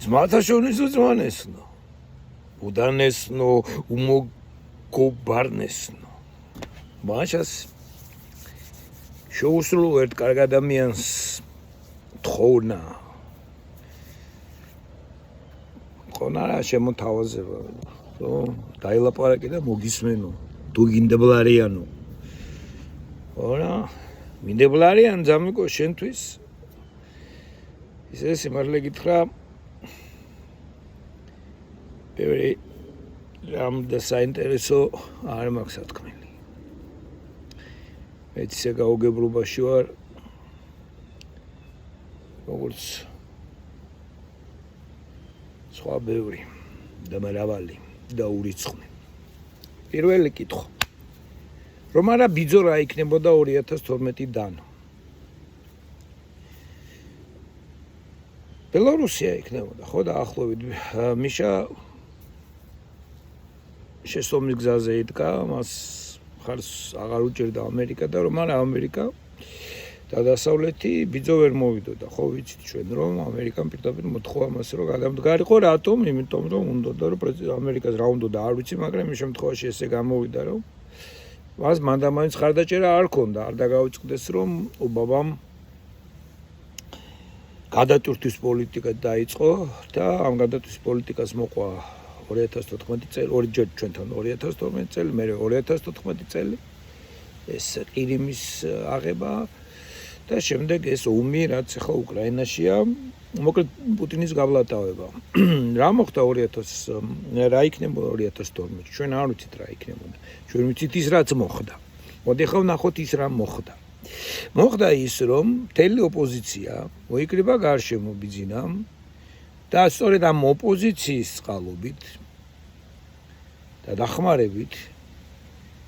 Zmatašovnicu zvanesno. Udanesno, umogobarnesno. Mašas შეუსრულო ერთ კარგ ადამიანს თხოვნა. ყონარა შემოთავაზება. დაილაპარაკე და მოგისმენო. თუ გინდებლარიანო. ora, მინდებლარიან ძამიკო შენთვის. ისე სიმართლე გითხრა. ბევრი რამ და საინტერესო არ მაქვს სათქმელი. მეც ისე გაუგებრობაში ვარ, როგორც სხვა ბევრი და მრავალი და ურიცხვნი. პირველი კითხვა. რომ არა ბიძო რა იქნებოდა 2012-დან? ბელორუსია იქნებოდა, ხო და ახლოვით მიშა შესწავლის გზაზე იდგა, მას ხარს აღარ უჭერდა ამერიკა და რომ არა ამერიკა და დასავლეთი ბიძო ვერ მოვიდოდა, ხო ვიცით ჩვენ რომ ამერიკამ პირდაპირ მოთხოვა მას რომ გადამდგარიყო, რატომ? იმიტომ რომ უნდოდა რომ ამერიკას რა უნდოდა არ ვიცი, მაგრამ იმ შემთხვევაში ესე გამოვიდა რომ მას მანდამაინც ხარდაჭერა არ ქონდა, არ დაგავიწყდეს რომ ობამამ გადატვირთვის პოლიტიკა დაიწყო და ამ გადატვირთვის პოლიტიკას მოყვა 2014 წელი, ორჯერ ჩვენთან 2012 წელი, მე 2014 წელი ეს ყირიმის აღება და შემდეგ ეს ომი, რაც ახლა უკრაინაშია, მოკლედ პუტინის გავლატავება. რა მოხდა 2000 რა იქნებოდა 2012-ში? ჩვენ არ ვიცით რა იქნებოდა. ჩვენ ვიცით ის რაც მოხდა. მოდი ახლა ვნახოთ ის რა მოხდა. მოხდა ის რომ მთელი ოპოზიცია მოიკრიბა გარშემო ბიძინამ და სწორედ ამ ოპოზიციის წყალობით და დახმარებით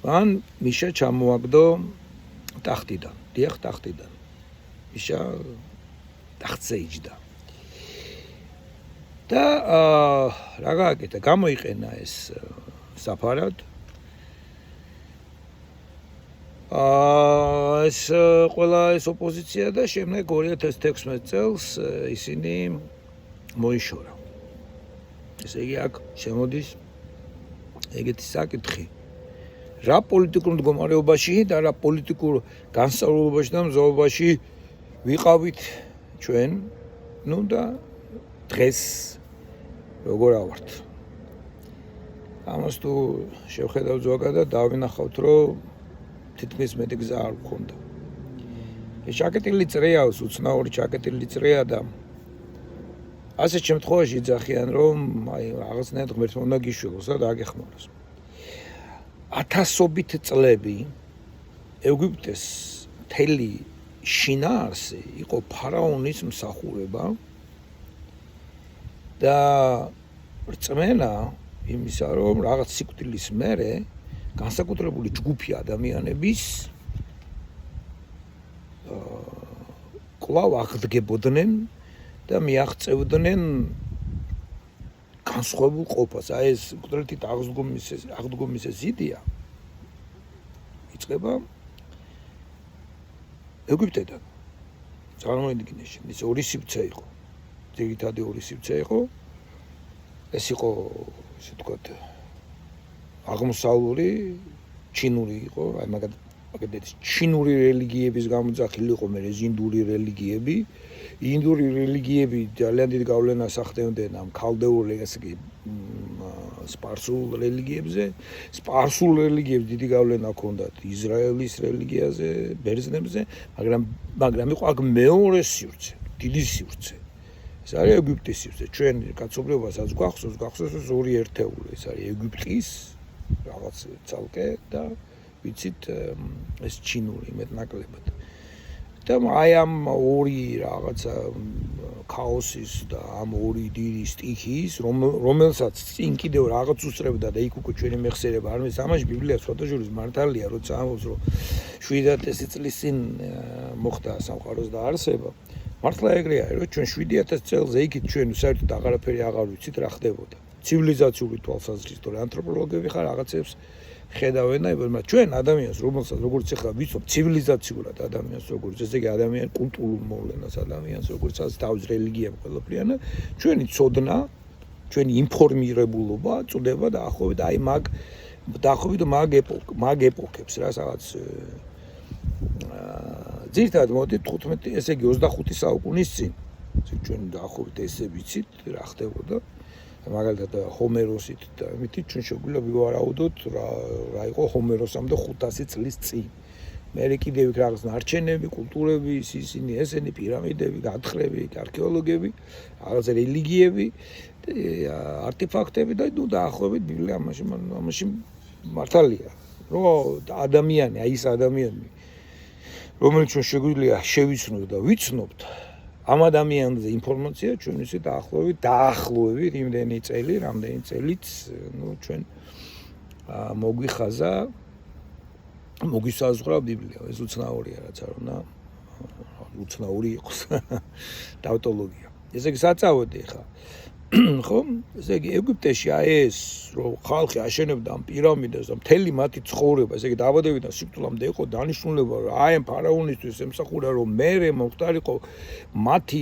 მან მიშა ჩამოაგდო ტახტიდან, დიახ ტახტიდან. მიშა ტახტზე იჯდა. და რა გააკეთა? გამოიყენა ეს საფარად. ეს ყველა ეს ოპოზიცია და შემდეგ 2016 წელს ისინი მოიშორა. ესე იგი აქ შემოდის ეგეთი საკითხი. რა პოლიტიკურ მდგომარეობაში და რა პოლიტიკურ განსწავლულობაში და მზოვობაში ვიყავით ჩვენ, ნუ და დღეს როგორ ავართ. ამას თუ შევხედავ ზოგადად დავინახავთ, რომ თითქმის მეტი გზა არ გქონდა. ეს ჩაკეტილი წრეა, უცნაური ჩაკეტილი წრეა და ასეთ შემთხვევაში იძახიან, რომ აი რაღაცნაირად ღმერთმა უნდა გიშველოს და დაგეხმაროს. ათასობით წლები ეგვიპტეს მთელი შინაარსი იყო ფარაონის მსახურება და რწმენა იმისა, რომ რაღაც სიკვდილის მერე განსაკუთრებული ჯგუფი ადამიანების კვლავ აღდგებოდნენ და მიაღწევდნენ განსხვავებულ ყოფას. აი ეს კუთრეთით აღდგომის ეს იდეა იწყება ეგვიპტედან. წარმოიდგინე შენ, ის ორი სივრცე იყო. ძირითადი ორი სივრცე იყო. ეს იყო, ესე ვთქვათ, აღმოსავლური ჩინური იყო, აი მაგალითად ჩინური რელიგიების გამოძახილი იყო მე ინდური რელიგიები. ინდური რელიგიები ძალიან დიდ გავლენას ახდენდნენ ამ ქალდეურ ესე იგი სპარსულ რელიგიებზე. სპარსულ რელიგიებს დიდი გავლენა ჰქონდათ ისრაელის რელიგიაზე, ბერძნებზე, მაგრამ იყო აქ მეორე სივრცე, დიდი სივრცე. ეს არის ეგვიპტის სივრცე. ჩვენ კაცობრიობასაც გვახსოვს ეს ორი ერთეული, ეს არის ეგვიპტის რაღაც ცალკე და ვიცით ეს ჩინური მეტნაკლებად. და აი ამ ორი რაღაცა ქაოსის და ამ ორი დიდი სტიქიის, რომელსაც წინ კიდევ რაღაც უსწრებდა და იქ უკვე ჩვენი მეხსიერება არ მის ამაში ბიბლია სვეტაჟურის მართალია, როცა ამბობს რომ 7000 წლის წინ მოხდა სამყაროს დაარსება. მართლა ეგრეა, რომ ჩვენ 7000 წელზე იქით ჩვენ საერთოდ აღარაფერი აღარ ვიცით რა ხდებოდა. ცივილიზაციური თვალსაზრისით, ანთროპოლოგები ხარ რაღაცებს ხედავენ, ჩვენ ადამიანს რომელსაც როგორც ახლა ვიცნობ ცივილიზაციურად ადამიანს როგორც ესე იგი ადამიანი კულტურულ მოვლენას ადამიანს როგორც ასე თავის რელიგიამ ყველაფრიანა ჩვენი ცოდნა ჩვენი ინფორმირებულობა წდება დაახლოებით აი მაგ ეპოქებს რა რაღაც ძირთად მოდი 15 ესე იგი 25 საუკუნის წინ ჩვენ დაახლოებით ესე ვიცით რა ხდებოდა მაგალითად ჰომეროსით და მით ჩვენ შეგვიძლია ვივარაუდოთ რა იყო ჰომეროსამდე 500 წლის წინ მე კიდევ იქ რაღაც ნარჩენები, კულტურები, ისინი ესენი პირამიდები, გათხრები, არქეოლოგები, რაღაც რელიგიები, არტეფაქტები და ნუ დაახლოებით ბიბლია ამაში მართალია, რომ ადამიანი, აი ეს ადამიანი, რომელიც ჩვენ შეგვიძლია შევიცნოთ და ვიცნობთ ამ ადამიანზე ინფორმაცია ჩვენ ისე დაახლოებით იმდენი წელიც ნუ ჩვენ მოგვიხაზა მოგვისაზღვრა ბიბლია ეს უცნაურია რაც არ უნდა უცნაური იყოს ტავტოლოგია ესე იგი საწავოდი ხა ხო ესე იგი ეგვიპტეში ეს რომ ხალხი აშენებდა ამ პირამიდას და მთელი მათი ცხოვრება ესე იგი დაბადებიდან სიკვდილამდე იყო დანიშნულება რომ აი ამ ფარაონისთვის ემსახურა რომ მერე მოხდარიყო მათი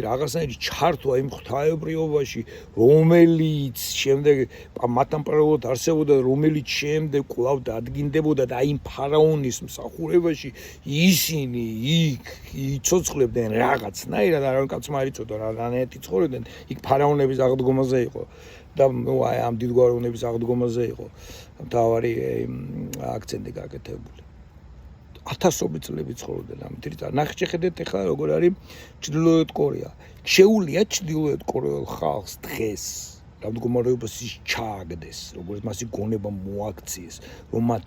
რაღაცნაირი ჩართვა იმ ღვთაებრიობაში რომელიც შემდეგ მათთან პარალელურად არსებობდა რომელიც შემდეგ კვლავ დადგინდებოდა და აი იმ ფარაონის მსახურებაში ისინი იქ იცოცხლებდნენ რაღაცნაირად არავინ კაცმა არ იცოდა რანაირად ცხოვრობდნენ იქ ფარაონების აღდგომაზე იყო და აი ამ დიდგვაროვნების აღდგომაზე იყო მთავარი აქცენტი გაკეთებული ათასობით წლები ცხოვრობდნენ ამით რიცა ნახეთ შეხედეთ ახლა როგორ არის ჩრდილოეთ კორეა შეუულია ჩრდილოეთ კორეელ ხალხს დღეს გამდგომარეობას ის ჩააგდეს როგორც მასი გონება მოაქციეს რომ მათ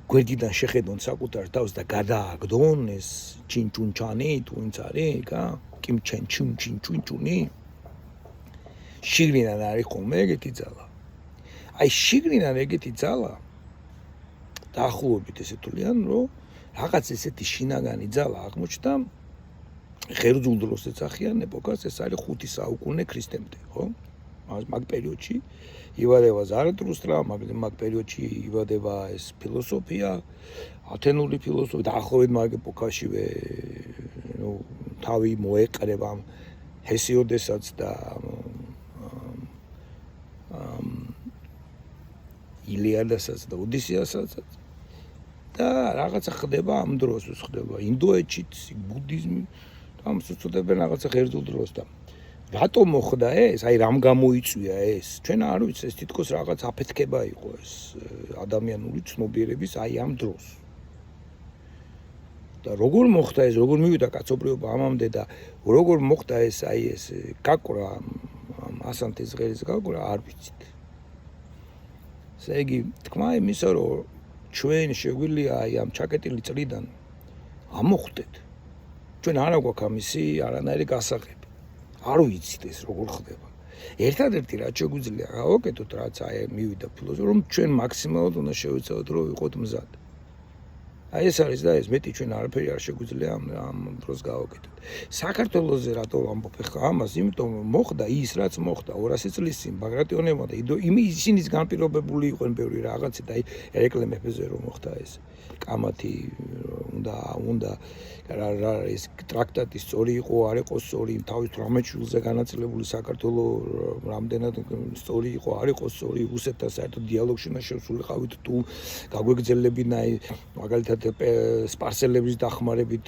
გვერდიდან შეხედონ საკუთარ თავს და გადააგდონ ეს ჩინჩუნჩანი თუ ვინც არის კა კიმ ჩენ ჩუნჩუნჩუნი შიგნიდან არის ხოლმე ეგეთი ძალა აი შიგნიდან ეგეთი ძალა დაახლოებით ესე თვლიან რომ რაღაც ესეთი შინაგანი ძალა აღმოჩნდა ღერძულ დროს ეცახიან ეპოქას ეს არის 5 საუკუნე ქრისტემდე ხო მაგ პერიოდში იბადება ზარათუსტრა მაგ პერიოდში იბადება ეს ფილოსოფია ათენური ფილოსოფია დაახლოებით მაგ ეპოქაშივე ნუ თავი მოეყრება ჰესიოდესაც და ილიადასაც და ოდისეასაც და რაღაცა ხდება ამ დროს ხდება ინდოეთშიც ბუდიზმი და ამ უწოდებენ რაღაცა ღერძულ დროს და რატომ მოხდა ეს? აი რამ გამოიწვია ეს? ჩვენ არ ვიცით ეს თითქოს რაღაც აფეთქება იყო ეს ადამიანური ცნობიერების აი ამ დროს. და როგორ მოხდა ეს? როგორ მივიდა კაცობრიობა ამამდე და როგორ მოხდა ეს აი ეს გაკვრა ასანთის ღერის გაკვრა არ ვიცით. ესე იგი თქმა იმისა რომ ჩვენ შეგვიძლია აი ამ ჩაკეტილი წრიდან ამოხვდეთ. ჩვენ არ აგვაქვს ამისი არანაირი გასაღები. არ ვიცით ეს როგორ ხდება. ერთადერთი რაც შეგვიძლია გავაკეთოთ, რაც აი მივიდა ფილოსოფია, რომ ჩვენ მაქსიმალურად უნდა შევეცადოთ, რომ ვიყოთ მზად. აი ეს არის და ეს მეტი ჩვენ არაფერი არ შეგვიძლია ამ დროს გავაკეთოთ. საქართველოზე რატო ვამბობ ხა ამას, იმიტომ რომ მოხდა ის, რაც მოხდა 200 წლის წინ ბაგრატიონებმა და ისინიც განპირობებული იყვნენ ბევრი რაღაცით, აი ეკრემეფეზე რომ მოხდა ეს. კამათი უნდა რა ეს ტრაქტატი სწორი იყო არ იყო სწორი თავის 18 შვილზე განაწილებული საქართველოს რამდენად სწორი იყო არ იყო სწორი რუსეთთან საერთოდ დიალოგში უნდა შევსულიყავით თუ გაგვეგზელებინა მაგალითად სპარსელების დახმარებით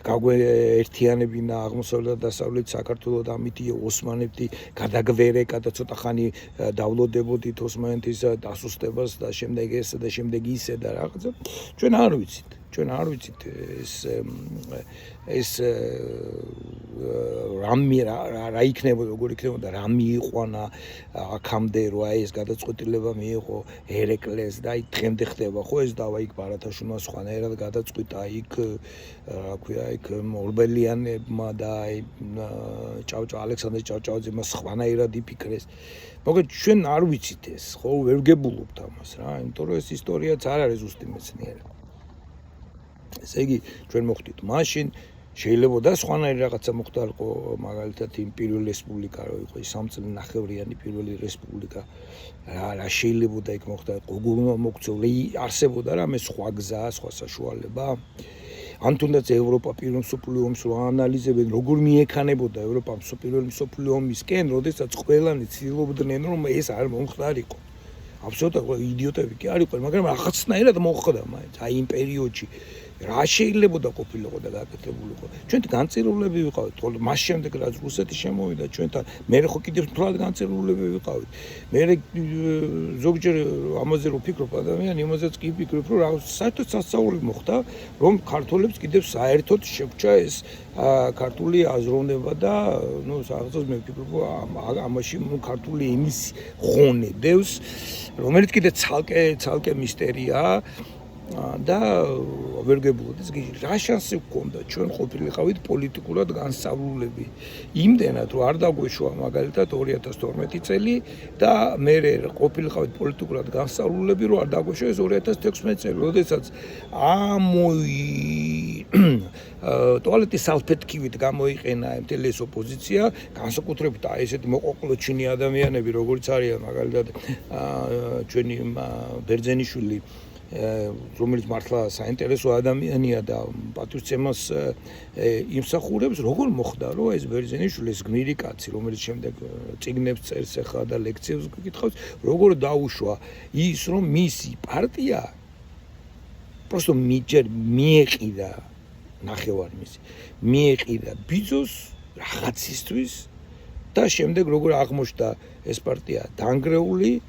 გაგვეერთიანებინა აღმოსავლეთ და დასავლეთ საქართველოს და ამით ოსმანეთი გადაგვერეკა და ცოტა ხანი დავლოდებოდით ოსმანეთის დასუსტებას და შემდეგ ეს და შემდეგ ისე და რაღაცა ჩვენ არ ვიცით ეს რა იქნებოდა როგორ იქნებოდა რა მიიყვანა აქამდე რო აი ეს გადაწყვეტილება მიიღო ერეკლეს და აი დღემდე ხდება ხო ეს დავა იქ ბარათაშვილმა სხვანაირად გადაწყვიტა იქ რა ქვია იქ ორბელიანებმა და აი ალექსანდრე ჭავჭავაძემ სხვანაირად იფიქრეს მაგრამ ჩვენ არ ვიცით ეს ხო ვერ გებულობთ ამას რა იმიტომ რომ ეს ისტორიაც არ არის ზუსტი მეცნიერება ესე იგი ჩვენ მოხდით მაშინ შეიძლება და სხვანაირი რაღაცა მოხდარიყო, მაგალითად იმ პირველი რესპუბლიკა რო იყო, ის 3 წელნახევრიანი პირველი რესპუბლიკა. რა შეიძლება იქ მოხდარიყო, მოქცეული არსებობდა რამე სხვა გზა, სხვა საშუალება. ან თუნდაც ევროპა პირველ მსოფლიო ომს რო აანალიზებენ, როგორ მიექანებოდა ევროპა პირველ მსოფლიო ომისკენ, როდესაც ყველანი ცდილობდნენ, რომ ეს არ მომხდარიყო. აბსოლუტურად იდიოტები კი არ იყვნენ, მაგრამ რაღაცნაირად მოხდა მაინც. აი იმ პერიოდში რა შეიძლებოდა ყოფილიყო და გაკეთებულიყო. ჩვენ განწირულები ვიყავით, მას შემდეგ რაც რუსეთი შემოვიდა ჩვენთან, მე ხო კიდევ თვალ განწირულები ვიყავით. მე ზოგჯერ ამაზე რო ფიქრობ ადამიანი, იმაზეც კი ფიქრობ, რომ რა საერთოდ სასწაული მოხდა, რომ ქართველებს კიდევ საერთოდ შეგვჭა ეს ქართული აზროვნება და ნუ რაღაცას მე ვფიქრობ, ამაში ქართული იმის ხონე დევს, რომელიც კიდე ცალკე მისტერია. და ვერ გებულოდეს რა შანსი გქონდა ჩვენ ყოფილიყავით პოლიტიკურად განსწავლულები იმდენად რომ არ დაგვეშვა მაგალითად 2012 წელი და მე ყოფილიყავით პოლიტიკურად განსწავლულები რომ არ დაგვეშვა ეს 2016 წელი როდესაც ტუალეტის სალფეთქივით გამოიყენა მთელი ეს ოპოზიცია განსაკუთრებით აი ესეთი მოყოყლოჩინი ადამიანები როგორც არიან მაგალითად ჩვენი ბერძენიშვილი რომელიც მართლა საინტერესო ადამიანია და პატივცემას იმსახურებს, როგორ მოხდა, რომ ეს ბერძენიშვილი ეს გმირი კაცი, რომელიც შემდეგ წიგნებს წერს ახლა და ლექციებს გკითხავს, როგორ დაუშვა ის, რომ მისი პარტია просто მიეყიდა ნახევარმისი, მიეყიდა ბიძოს რაღაცისთვის და შემდეგ როგორ აღმოჩნდა ეს პარტია დანგრეული,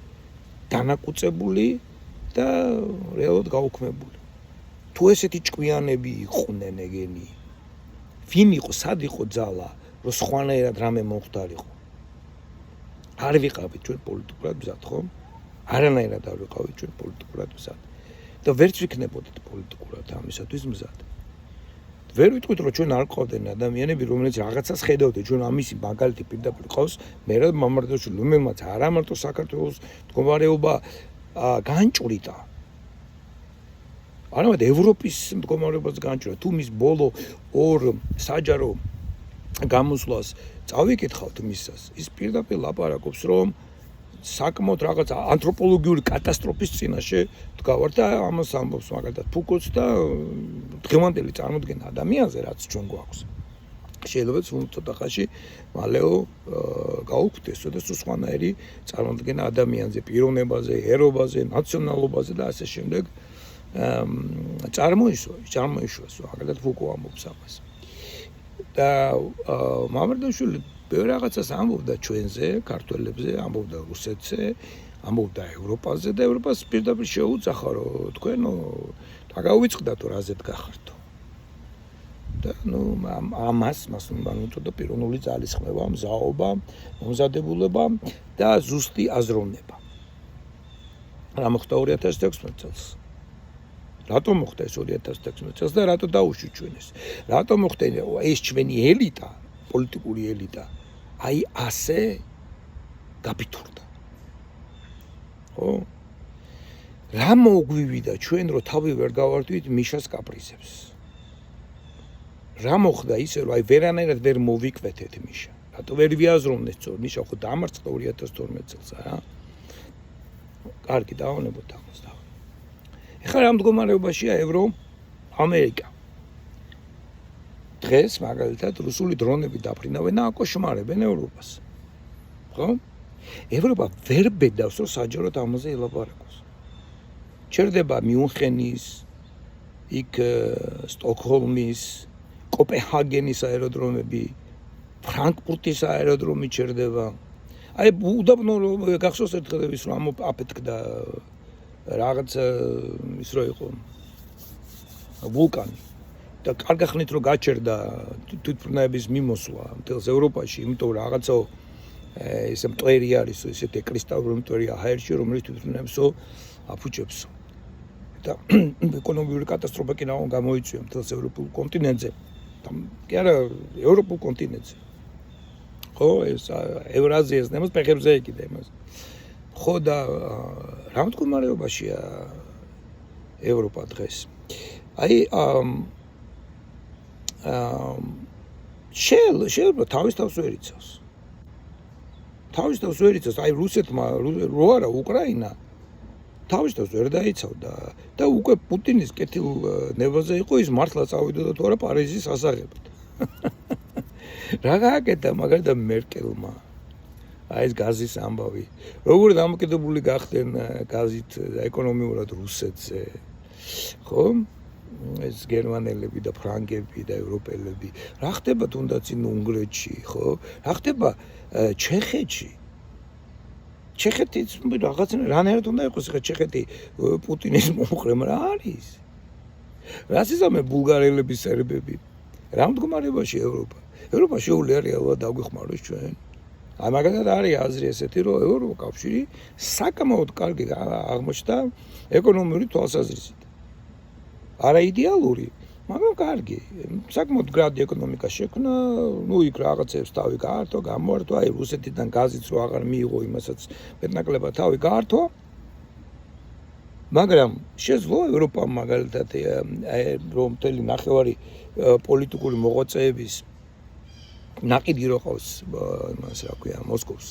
დანაკუწებული და რეალურად გაუქმებული. თუ ესეთი ჭკვიანები იყვნენ ეგენი, ვინ იყო, სად იყო ძალა, რომ სხვანაირად რამე მომხდარიყო? არ ვიყავით ჩვენ პოლიტიკურად მზად, ხო? არანაირად არ ვიყავით ჩვენ პოლიტიკურად მზად. და ვერც ვიქნებოდით პოლიტიკურად ამისათვის მზად. ვერ ვიტყვით, რომ ჩვენ არ ყავდნენ ადამიანები, რომლებიც რაღაცას ხედავდნენ, ჩვენ ამისი მაგალითი პირდაპირ ყავს, მერაბ მამარდაშვილი, რომელმაც არა მარტო საქართველოს მდგომარეობა განჭვრიტა. არამედ ევროპის მდგომარეობას განჭვრიტა. თუ მის ბოლო ორ საჯარო გამოსვლას წავიკითხავთ მისას, ის პირდაპირ ლაპარაკობს, რომ საკმაოდ რაღაც ანთროპოლოგიური კატასტროფის წინაშე დგავართ და ამას ამბობს მაგალითად ფუკოც და დღევანდელი წარმოდგენა ადამიანზე, რაც ჩვენ გვაქვს. შეიძლება ცოტა ხანში მალეო გაუქმდეს და სხვანაირი წარმოდგენა ადამიანზე, პიროვნებაზე, ერობაზე, ნაციონალობაზე და ასე შემდეგ წარმოიშვა, მაგალითად ფუკო ამბობს ამას. და მამარდაშვილი ბევრ რაღაცას ამბობდა ჩვენზე, ქართველებზე, ამბობდა რუსეთზე, ამბობდა ევროპაზე და ევროპას პირდაპირ შეუძახა, რომ თქვენო დაგავიწყდათო რაზედ გახართო. და ნუ ამას უნდა უწოდო პიროვნული ძალისხმევა, მზაობა, მომზადებულება და ზუსტი აზროვნება. რა მოხდა 2016 წელს? რატომ მოხდა ეს 2016 წელს და რატო დაუშუჩვენეს? რატომ მოხდა ეს ჩვენი ელიტა, პოლიტიკური ელიტა, აი ასე გაფითურდა. ხო? რა მოგვივიდა ჩვენ რომ თავი ვერ გავარდვით მიშას კაპრიზებს? რა მოხდა ისე რომ აი ვერანაირად ვერ მოვიკვეთეთ მიშა? რატო ვერ ვიაზროვნეს სწორ? მიშა ხო დამარცხდა 2012 წელს რა? კარგი დავანებოთ ამას და. ეხლა რა მდგომარეობაშია ევროამერიკა? დღეს მაგალითად რუსული დრონები დაფრინავენ და აკოშმარებენ ევროპას. ხო? ევროპა ვერ ბედავს რომ საჯაროდ ამაზე ელაპარაკოს. ჩერდება მიუნხენის, იქ სტოკჰოლმის, კოპენჰაგენის აეროდრომები, ფრანკფურტის აეროდრომი ჩერდება. აი უდაბნო გახსოვს ერთხელ ის რომ აფეთქდა რაღაც ის რო იყო ვულკანი და კარგი ხნით რო გაჩერდა თვითმფრინავების მიმოსვლა მთელს ევროპაში, იმიტომ რომ რაღაცა ეს მტვერი არის, ესეთი კრისტალური მტვერი აერში, რომელიც თვითმფრინავებსო აფუჭებსო. და ეკონომიკური კატასტროფა კი ნაო გამოიწვია მთელს ევროპულ კონტინენტზე. კი არა, ევროპულ კონტინენტზე. ხო, ეს ევრაზიას ნემოს ფეხებზე ეკიდა იმას. ხო და რა მდგომარეობაშია ევროპა დღეს? აი შეიძლება თავის თავს ვერ იცავს. თავის თავს ვერ იცავს, აი რუსეთმა რო არა უკრაინა თავის თავს ვერ დაიცავდა და უკვე პუტინის კეთილ ნებაზე იყო ის მართლა წავიდოდა თუ არა პარიზის ასაღებად. რა გააკეთა მაგალითად მერკელმა აი ეს გაზის ამბავი. როგორ დამოკიდებული გახდნენ გაზით ეკონომიურად რუსეთზე. ხო? ეს გერმანელები და ფრანგები და ევროპელები. რა ხდება თუნდაც იმ უნგრეთში, ხო? რა ხდება ჩეხეთში? ჩეხეთის რაღაცნაირად უნდა იყოს ხა ჩეხეთი პუტინის მომხრე, მაგრამ არის. რა ისამე ბულგარელების სერბები. რა მდგომარეობაში ევროპა? ევროპა შეუძლია რეალურად დაგვიხმაროს ჩვენ. აი მაგალითად არის აზრი ესეთი, რომ ევროკავშირი საკმაოდ კარგი აღმოჩნდა ეკონომიური თვალსაზრისით. არა იდეალური, მაგრამ კარგი. საკმაოდ გრადი ეკონომიკა შექმნა, ნუ იქ რაღაცებს თავი გაართვა, გამოართვა, აი რუსეთიდან გაზიც რო აღარ მიიღო, იმასაც მეტნაკლებად თავი გაართვა. მაგრამ შეძლო ევროპამ მაგალითად რომ მთელი ნახევარი პოლიტიკური მოღვაწეების ნაკიდი რო ყავს იმას რა ქვია მოსკოვს.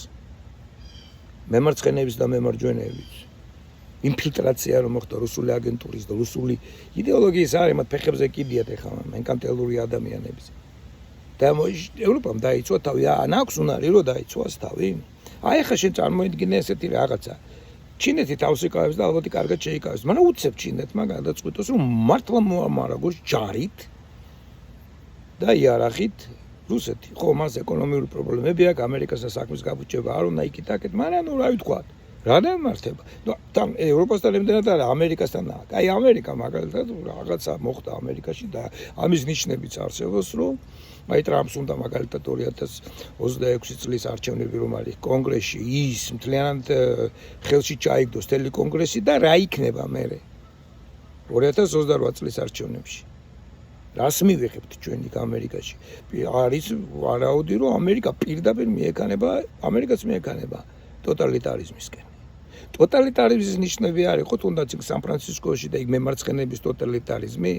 მემარცხენეების და მემარჯვენეების ინფილტრაცია რომ მოხდა რუსული აგენტურის და რუსული იდეოლოგიის არის მათ ფეხებზე კიდიათ ეხლა მენკანტელური ადამიანების. და ევროპამ დაიცვა თავი, ან აქვს უნარი რომ დაიცვას თავი. აი ახლა შენ წარმოიდგინე ესეთი რაღაცა. ჩინეთი თავს იკავებს და ალბათ კარგად შეიკავებს, მაგრამ უცებ ჩინეთმა გადაწყვიტოს რომ მართლა მოამარაგოს ჯარით და იარაღით რუსეთი. ხო, მას ეკონომიური პრობლემები აქვს, ამერიკასთან საქმის გაბუჭება არ უნდა იქით-აქეთ, მაგრამ ნუ რა ვთქვა. რა დამართება? ნუ თან ევროპასთან ემდენად არა, ამერიკასთან აქვს. აი ამერიკა მაგალითად რაღაცა მოხდა ამერიკაში და ამის ნიშნებიც არსებობს, რომ აი ტრამპს უნდა მაგალითად 2026 წლის არჩევნები რომ არის კონგრესში ის მთლიანად ხელში ჩაიგდოს თელი კონგრესი და რა იქნება მერე 2028 წლის არჩევნებში. რას მივიღებთ ჩვენ იქ ამერიკაში? არის ვარაუდი რომ ამერიკა პირდაპირ მიექანება, ამერიკაც მიექანება ტოტალიტარიზმისკენ. ტოტალიტარიზმის ნიშნები არის ხო თუნდაც იქ სან-ფრანცისკოში და იქ მემარცხენეების ტოტალიტარიზმი?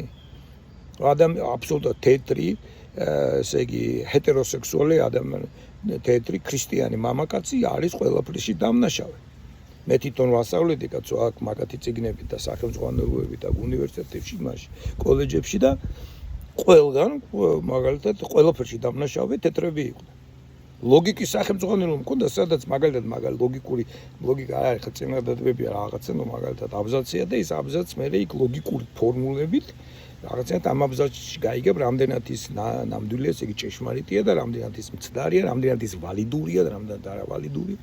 აბსოლუტურად თეთრი ესე იგი ჰეტეროსექსუალი ადამიანი, თეთრი ქრისტიანი მამაკაცი არის ყველაფრში დამნაშავე. მე თვითონ ვასწავლედი კაცო აქ მაგათი წიგნები და სახელმძღვანელოები და უნივერსიტეტებში, იმაში, კოლეჯებში და ყველგან მაგალითად ყველაფერში დამნაშავე თეთრები იყვნენ. ლოგიკის სახელმძღვანელო მქონდა, სადაც მაგალითად ლოგიკა არ არის, ხა წინადადებები რაღაცა, ნუ მაგალითად აბზაცია და ის აბზაც მე იქ ლოგიკური ფორმულებით რაღაცა ამ აბზაცში გაიგებ, რამდენად ის ნამდვილია, ესე იგი ჭეშმარიტია და რამდენად ის მცდარია, რამდენად ის ვალიდურია და რამდენად არავალიდურია.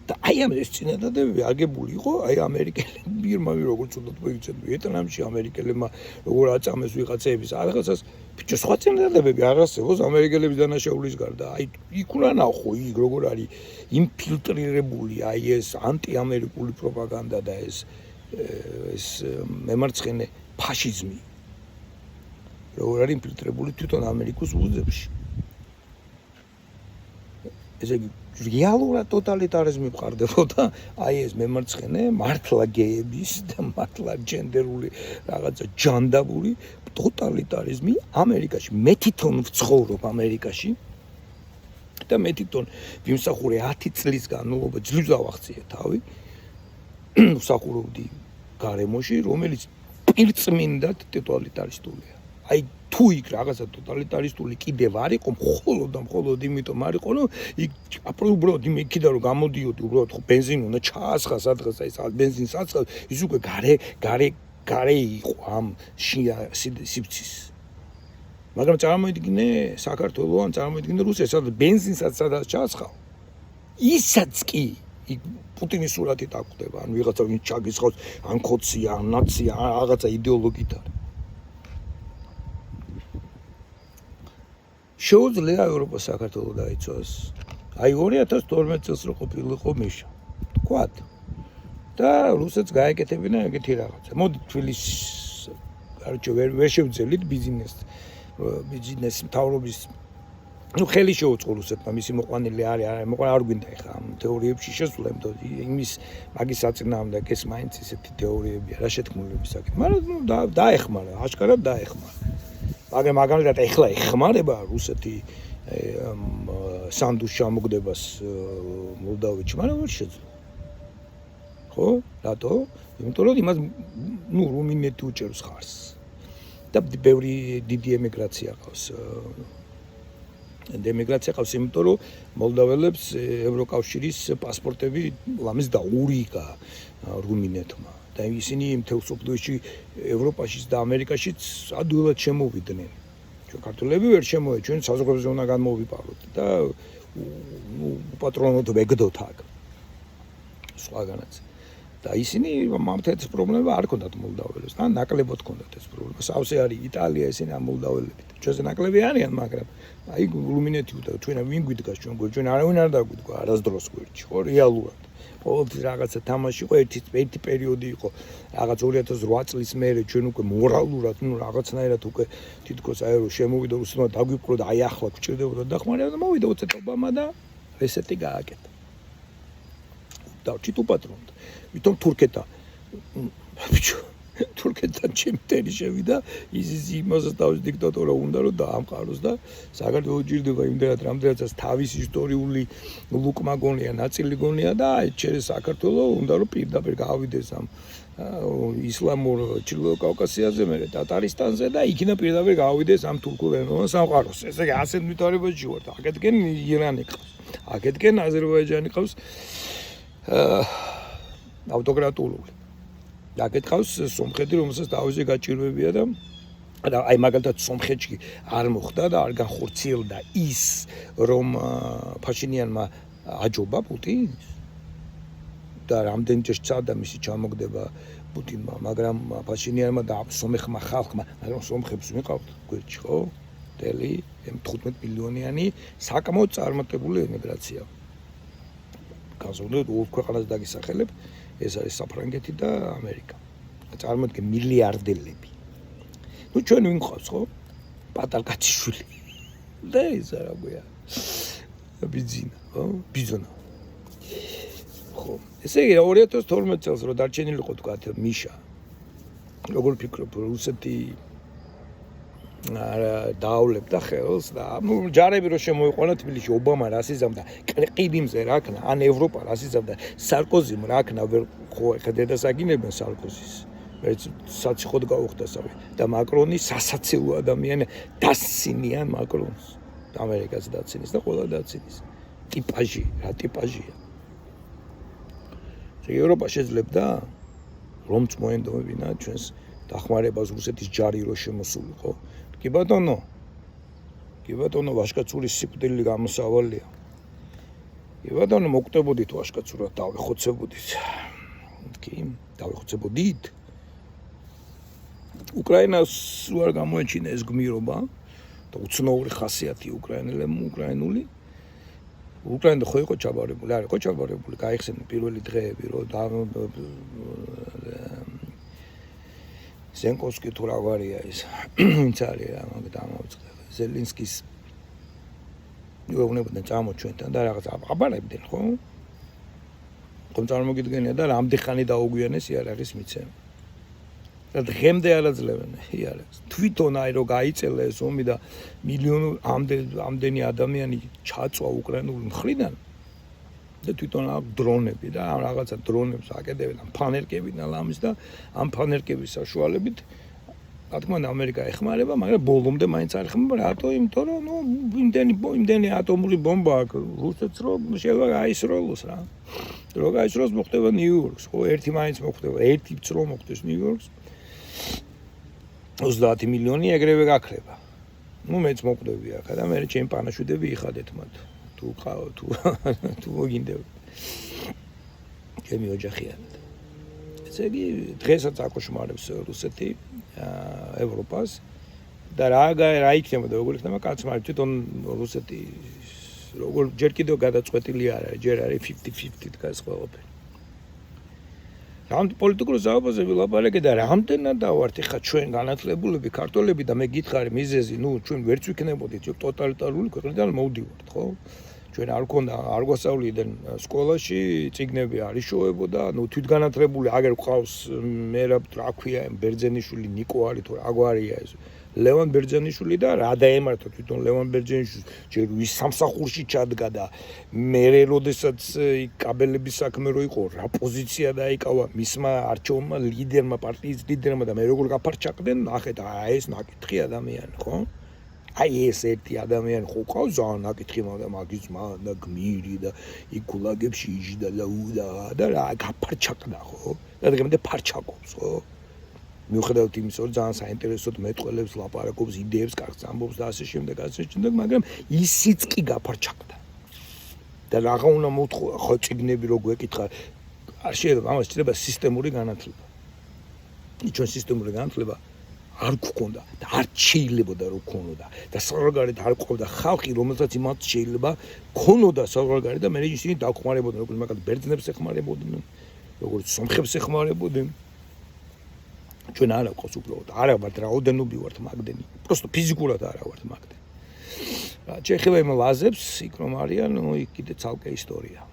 და აი ამ ეს წინადადებები აგებული იყო აი ამერიკელები მირმავი როგორც უნდათ მოიცეთ ვიეტნამში ამერიკელებმა როგორ აწამეს ვიღაცების რაღაცას ბიჭო სხვა წინადადებები არ არსებობს ამერიკელების დანაშაულის გარდა აი იქ უნდა ნახო იქ როგორ არის ინფილტრირებული აი ეს ანტიამერიკული პროპაგანდა და ეს მემარცხენე ფაშიზმი როგორ არის ინფილტრირებული თვითონ ამერიკის უზებში ესე იგი რეალურად ტოტალიტარიზმი მყარდებოდა აი ეს მემარცხენე მართლა გეების და მართლა ჯენდერული რაღაცა ჯანდაბური ტოტალიტარიზმი ამერიკაში მე თვითონ ვცხოვრობ ამერიკაში და მე თვითონ ვიმსახურე 10 წლის განმავლობა ძლივს დავახციე თავი ვსახურობდი გარემოში რომელიც პირწმინდად ტოტალიტარისტულია აი თუ იქ რაღაცა ტოტალიტარისტული კიდევ არ იყო მხოლოდ იმიტომ არ იყო რომ იქ უბრალოდ იქიდან რომ გამოდიოდი უბრალოდ ხო ბენზინი უნდა ჩაასხა სადღაც აი ბენზინს აცხავს ის უკვე გარე იყო ამ სიფცის მაგრამ წარმოიდგინე საქართველოს ან წარმოიდგინე რუსეთს სადაც ბენზინსაც სადაც ჩაასხავ ისაც კი იქ პუტინის სურათით აკვდება ან ვიღაცა ვინ ჩაგისხავს ან ხოცია ან ნაცია რაღაცა იდეოლოგიით არის შეუძლია ევროპა საქართველოს დაიცვას. აი 2012 წელს რო ყოფილიყო მიშა. თქვათ. და რუსეთს გაეკეთებინა ეგეთი რაღაცა. მოდი თბილისს კარჩო ვერ შევძელით ბიზნეს მთავრობის ну ხელი შეუწყო რუსეთმა მისი მოყვანილი არის მოყვანილი არ გვინდა ეხლა ამ თეორიებში შესვლა იმის მაგის საწინააღმდეგო ეს მაინც ისეთი თეორიებია რა შეთქმულების საკითხი მაგრამ ну დაეხმარა აშკარად დაეხმარა მაგრამ მაგალითად ეხლა ეხმარება რუსეთი სანდუს ჩამოგდებას მოლდავეთში მაგრამ ვერ შეძლო ხო რატო იმიტომ რომ იმას ну რუმინეთი უჭერს ხარს და ბევრი დიდი ემიგრაცია ყავს ემიგრაცია ყავს იმიტომ რომ მოლდაველებს ევროკავშირის პასპორტები ლამის დაურიგა რუმინეთმა და ისინი მთელ სოფლიოში ევროპაშიც და ამერიკაშიც ადვილად შემოვიდნენ ჩვენ ქართველები ვერ შემოვედი ჩვენ საზღვრებზე უნდა განმოვიპაროთ და უპატრონოდ ვეგდოთ აქ სხვაგანაც და ისინი მამთებს პრობლემა არ ქონდათ მოლდაველებს და ნაკლებად ქონდათ ეს პრობლემა სავსე არის იტალია ისინი ამ მოლდაველებით ჩვენზე ნაკლები არიან მაგრამ აი რუმინეთი უდა ჩვენ ვინ გვიდგას ჩვენ ჩვენ არავინ არ დაგვიდგა არასდროს გვერდში ხო რეალურად ყოველთვის რაღაცა თამაში იყო ერთი პერიოდი იყო რაღაც 2008 წლის მერე ჩვენ უკვე მორალურად ნუ რაღაცნაირად უკვე თითქოს აი რომ შემოვიდა რუსეთმა დაგვიპყრო და აი ახლა გვჭირდებოდა დახმარება და მოვიდა უცეთ ობამა და რესეტი გააკეთა დავჭით უპატრონოდ ვითომ თურქეთა თურქეთთან ჩემტერი შევიდა ის იმას თავის დიქტატორა უნდა რომ დაამყაროს და საქართველოს ჭირდება იმდენად რამდენადაც თავის ისტორიული ლუკმა გონია ნაწილი გონია და აი საქართველოს უნდა რომ პირდაპირ გავიდეს ამ ისლამურ ჩრდილო კავკასიაზე მერე ტატარისტანზე და იქიდან პირდაპირ გავიდეს ამ თურქულ ეროვნულ სამყაროს ესე იგი ასეთ ვითარებაში ვართ აქეთკენ ირანი ყავს აქეთკენ აზერბაიჯანი ყავს ავტოკრატიული აქეთ ყავს სომხეთი რომელსაც თავზე გაჭირვებია და აი მაგალითად სომხეთში არ მოხდა და არ განხორციელდა ის რომ ფაშინიანმა აჯობა პუტინს და რამდენჯერ სცადა მისი ჩამოგდება პუტინმა მაგრამ ფაშინიანმა და სომეხმა ხალხმა მაგრამ სომხებს ვიყავთ გვერდში ხო მთელი 15 მილიონიანი საკმაოდ წარმატებული ემიგრაცია გაზრდით ორ ქვეყანას დაგისახელებ ეს არის საფრანგეთი და ამერიკა. წარმოიდგენ მილიარდელები. ნუ ჩვენ ვინ ყავს ხო? პატალკაციშვილი. და ის რა გვია. ბიძინა, ხო? ბიზონა. ხო. ესე იგი 2012 წელს რო დარჩენილიყო თქვა მიშა. როგორ ფიქრობ რუსეთი დაავლებდა ხელს და ნუ ჯარები რო შემოიყვანა თბილისში ობამა რასიზამდა ყიდიმზე რა ქნა ან ევროპა რასიზამდა სარკოზიმ რა ქნა ვერ ხო ეხა დედასაგინებენ სარკოზის ერთ საციხოდ გაუხდა სამი და მაკრონი სასაცილო ადამიანი დასცინიან მაკრონს ამერიკას დაცინის და ყველა დაცინის ტიპაჟი რა ტიპაჟია ევროპა შეძლებდა რომ მოენდობინა ჩვენს დახმარებას რუსეთის ჯარი რო შემოსულიყო კი ბატონო ვაშკაცურის სიკვდილი გამოსავალია კი ბატონო მოგტებოდით ვაშკაცურად დავიხოცებოდით კი დავიხოცებოდით უკრაინას უარ გამოეჩინა ეს გმირობა და უცნაური ხასიათი უკრაინული უკრაინა ხო იყო ჩაბარებული არ იყო ჩაბარებული გაიხსენენ პირველი დღეები რომ ზენკოვსკი თუ რა ვარია ის ვინც არის რა მაგ დამოწყდა ზელინსკის უეუბნებოდნენ წამოჩვენთან და რაღაც აბარებდნენ ხო ხომ წარმოგიდგენია და რამდენი ხანი დაუგვიანეს იარაღის მიცემა და დღემდე არ აძლევენ იარაღს თვითონ აი რო გაიწელა ეს ომი და ამდენი ადამიანი ჩაწვა უკრაინული მხრიდან და თვითონ აქვს დრონები და რაღაცა დრონებს აკეთებენ ამ ფანერკებიდან ლამის და ამ ფანერკების საშუალებით რა თქმა უნდა ამერიკა ეხმარება მაგრამ ბოლომდე მაინც არ ეხმარება რატო იმიტომ რომ ნუ იმდენი ატომური ბომბა აქვს რუსეთს რომ შეიძლება გაისროლოს რა რო გაისროლოს მოხდება ნიუ-იორკს ხო ერთი მაინც მოხდება ერთი წრო მოხდეს ნიუ-იორკს 30 მილიონი ეგრევე გაქრება ნუ მეც მოხდები აქ და მე ჩემი პანაშვიდები იხადეთ მათ თუ მოგინდებ ჩემი ოჯახია ესე იგი დღესაც აკოშმარებს რუსეთი ევროპას და რა იქნება და როგორ იქნება კაცმარი თვითონ რუსეთი როგორ ჯერ კიდევ გადაწყვეტილი არ არის ჯერ არის 50-50 დგას ყველაფერი რამ პოლიტიკურ ზავაბაზე ვილაპარაკე და რამდენად დავართ ეხა ჩვენ განათლებულები ქართველები და მე გითხარი მიზეზი, ჩვენ ვერც ვიქნებოდით ტოტალიტარული ქვეყნიდან მოვდივართ, ხო? ჩვენ არ გქონდა არ გვასწავლიდან სკოლაში წიგნები არ იშოვებოდა, თვითგანათლებული აგერ ყავს მერაბ რა ქვია ბერძენიშვილი ნიკო არის თუ რა გვარია ეს ლევან ბერძენიშვილი და რა დაემართა თვითონ ლევან ბერძენიშვილს ჯერ ვის სამსახურში ჩადგა და მერე როდესაც კაბელების საქმე რო იყო რა პოზიცია დაიკავა მისმა არჩეულმა ლიდერმა პარტიის ლიდერმა და მე როგორ გაფარჩაკდნენ ნახეთ ეს ნაკითხი ადამიანი ხო აი ეს ერთი ადამიანი ხო ყავს ზან ნაკითხი მაგის ძმა და გმირი და იქ გულაგებში იჯდა და რა გაფარჩაკდა ხო და დღემდე ფარჩაკობს ხო მიუხედავად იმისა, რომ ძალიან საინტერესოდ მეტყველებს, ლაპარაკობს, იდეებს, კარგს ამბობს და ასე შემდეგ, მაგრამ ისიც კი გაფარჩაკდა. და რაღა უნდა მოთხოვა, ხო წიგნები რო გვეკითხა, არ შეიძლება, ამას შეიძლება სისტემური განათლება. ჩვენ სისტემური განათლება არ გქონდა და არ შეიძლებოდა რომ გქონოდა და საზღვარგარეთ არ გყავდა ხალხი, რომელსაც იმათ შეიძლება გქონოდა საზღვარგარეთ და მე ისინი დაგხმარებოდნენ, როგორც მაგალითად ბერძნებს ეხმარებოდნენ, როგორც სომხებს ეხმარებოდნენ. ჩვენ არ აქვს უბრალოდ არა ვართ რაოდენობი ვართ მაგდენი просто ფიზიკურად არა ვართ მაგდენი რა შეიძლება იმ ლაზებს იქ რომ არიან იქ კიდე ცალკე ისტორია